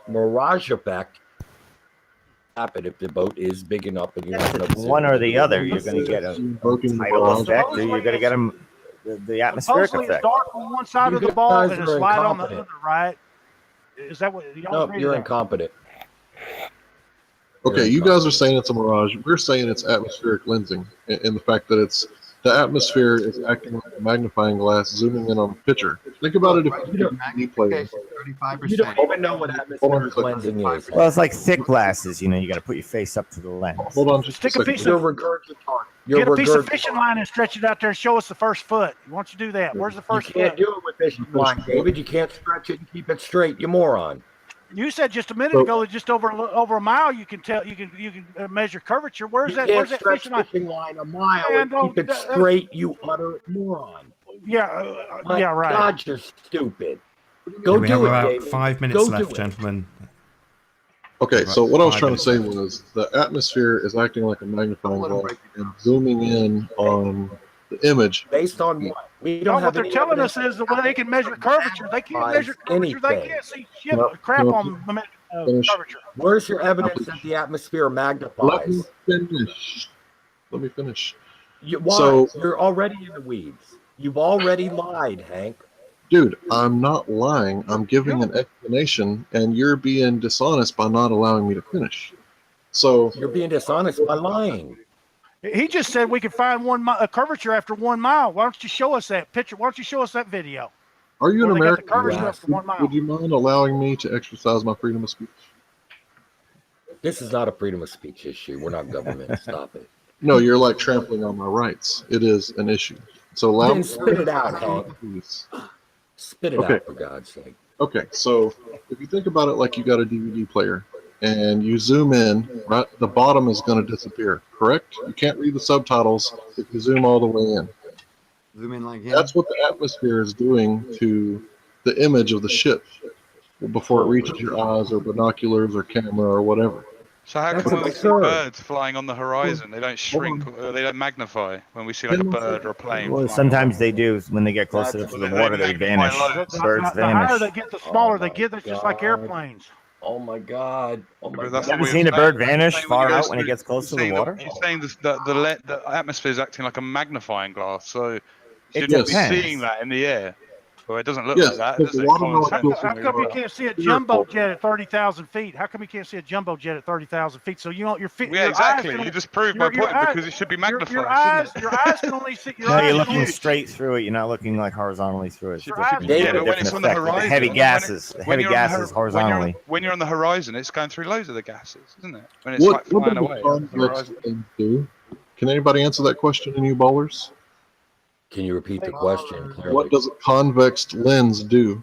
mirage effect, happen if the boat is big enough and you're not going to One or the other, you're going to get a tidal effect, or you're going to get the atmospheric Supposedly effect. it's dark on one side of the ball and it's light on the other, right? Is that what y'all agree? You're incompetent. Okay, you guys are saying it's a mirage. We're saying it's atmospheric lensing, and the fact that the atmosphere is acting like a magnifying glass, zooming in on the picture. Think about it if you You don't even know what atmospheric lensing is. Well, it's like thick glasses. You know, you got to put your face up to the lens. Hold on, just Stick a piece of get a piece of fishing line and stretch it out there and show us the first foot. Why don't you do that? Where's the first You can't foot? do it with fishing line, David. You can't stretch it and keep it straight. You moron. You said just a minute ago that just over a mile you can tell you can measure curvature. Where's that? You Where's can't that stretch fishing line? a mile Man, and keep it straight. You utter moron. yeah, right. God, you're stupid. Okay, Go we have do it, about David. 5 minutes Go left, do it. gentlemen. Okay, About so what I was 5 trying to minutes say left. was the atmosphere is acting like a magnifying glass and zooming in on the image. Based on what? We No, don't what have they're any telling evidence us is that when they can measure curvature, they can't measure curvature. They anything. can't see shit, No, crap no, on finish. curvature. Where's your evidence that the atmosphere Let me magnifies? finish. Let me finish. Why? So, You're already in the weeds. You've already lied, Hank. dude, I'm not lying. I'm giving an explanation, and you're being dishonest by not allowing me to finish. So You're being dishonest by lying. He just said we could find a curvature after 1 mile. Why don't you show us that picture? Why don't you show us that video? are you an They got the American? curvature after 1 mile. Would you mind allowing me to exercise my freedom of speech? This is not a freedom of speech issue. We're not government. Stop it. No, you're like trampling on my rights. It is an issue. So allow Then me. spit it out, Hank. Please. Spit it out, for God's sake. Okay, so if you think about it like you got a DVD player and you zoom in, right, the bottom is going to disappear, correct? You can't read the subtitles if you zoom all the way in. Zoom in like him. That's what the atmosphere is doing to the image of the ship before it reaches your eyes or binoculars or camera or whatever. So how come when we see birds flying on the horizon, they don't shrink, or they don't magnify when we see like a bird or a plane? Well, sometimes they do. When they get closer to the water, they vanish. Birds The higher vanish. they get, the smaller they get. It's just like airplanes. Oh my God! Oh my God! You ever seen a bird vanish far out when it gets close to the water? You're saying the atmosphere is acting like a magnifying glass, so It should we be depends. seeing that in the air? Well, it doesn't look Yes, like that, because does the it? water Common sense. molecules How come you can't see a jumbo jet at 30,000 feet? How come you can't see a jumbo jet at 30,000 feet? So you know your feet. Yeah, exactly. You just proved my point because it should be magnified. Your eyes can only see. No, you're looking straight through it. You're not looking like horizontally through it. Yeah, but when it's on the horizon, heavy gases, horizontally. When you're on the horizon, it's going through loads of the gases, isn't it? When it's What flying does away. a convex lens do? Can anybody answer that question in you bowlers? Can you repeat the question clearly? What does a convex lens do?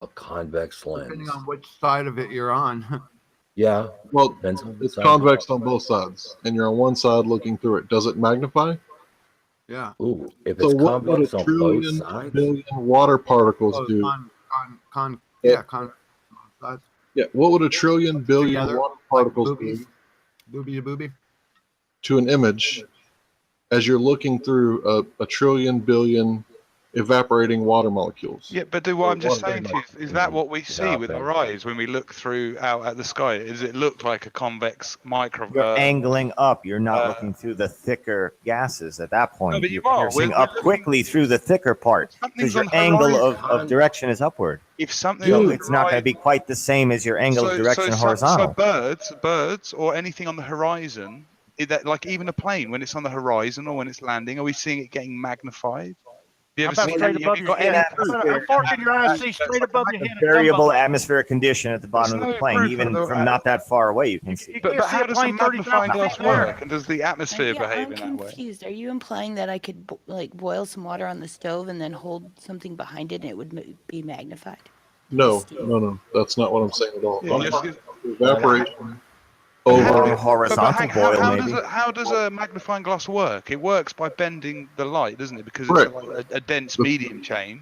A convex lens. Depending on which side of it you're on. Yeah. Well, it's convex on both sides, and you're on one side looking through it. Does it magnify? Yeah. Ooh, if So it's what would a convex on both trillion sides. billion water particles do? Sides. Yeah, what would a trillion billion Together, water like particles boobies. do Booby to booby. to an image as you're looking through a trillion billion evaporating water molecules? Yeah, but what I'm just saying to you is that what we see with our eyes when we look through out at the sky? Does it look like a convex micro? You're angling up. You're not looking through the thicker gases at that point. No, but you're you are. piercing We're up quickly through the thicker part because Something's your on the angle horizon. of direction is upward. If something, So it's not going to be quite the same as your angle of direction horizontal. So birds or anything on the horizon, that like even a plane when it's on the horizon or when it's landing, are we seeing it getting magnified? Have you ever seen straight that? above Have you your got any head? proof? How far can your eyes see straight above your head? Variable atmospheric condition at the bottom There's of the no plane, proof even of from not that far away, you can see. But how does a magnifying glass work? And does the atmosphere Yeah, behave I'm in that way? confused. Are you implying that I could like boil some water on the stove and then hold something behind it and it would be magnified? No, that's not what I'm saying at all. Yeah, Evaporation over horizontal boil, maybe. How does a magnifying glass work? It works by bending the light, doesn't it? Because it's like a dense medium change,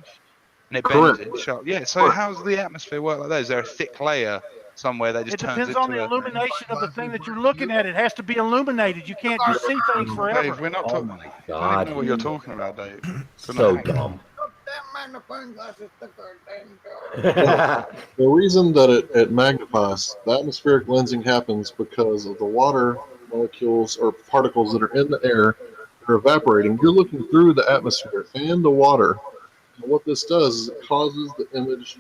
and it bends it sharp. Yeah. So how does the atmosphere work like that? Is there a thick layer somewhere that just It turns depends on the illumination of the thing that you're looking at. It has to be illuminated. You can't just see things forever. Dave, we're not talking. I don't even know what you're talking about, Dave. So dumb. The reason that it magnifies, the atmospheric lensing happens because of the water molecules or particles that are in the air that are evaporating. You're looking through the atmosphere and the water. And what this does is it causes the image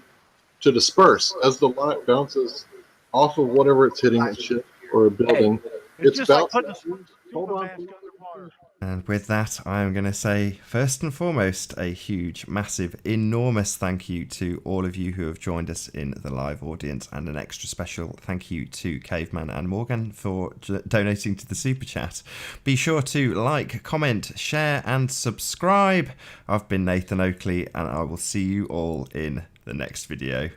to disperse as the light bounces off of whatever it's hitting, a ship or a building. It's just like bouncing. putting a super mask underwater. And with that, I'm going to say, first and foremost, a huge, massive, enormous thank you to all of you who have joined us in the live audience, and an extra special thank you to Caveman and Morgan for donating to the Super Chat. Be sure to like, comment, share, and subscribe. I've been Nathan Oakley, and I will see you all in the next video.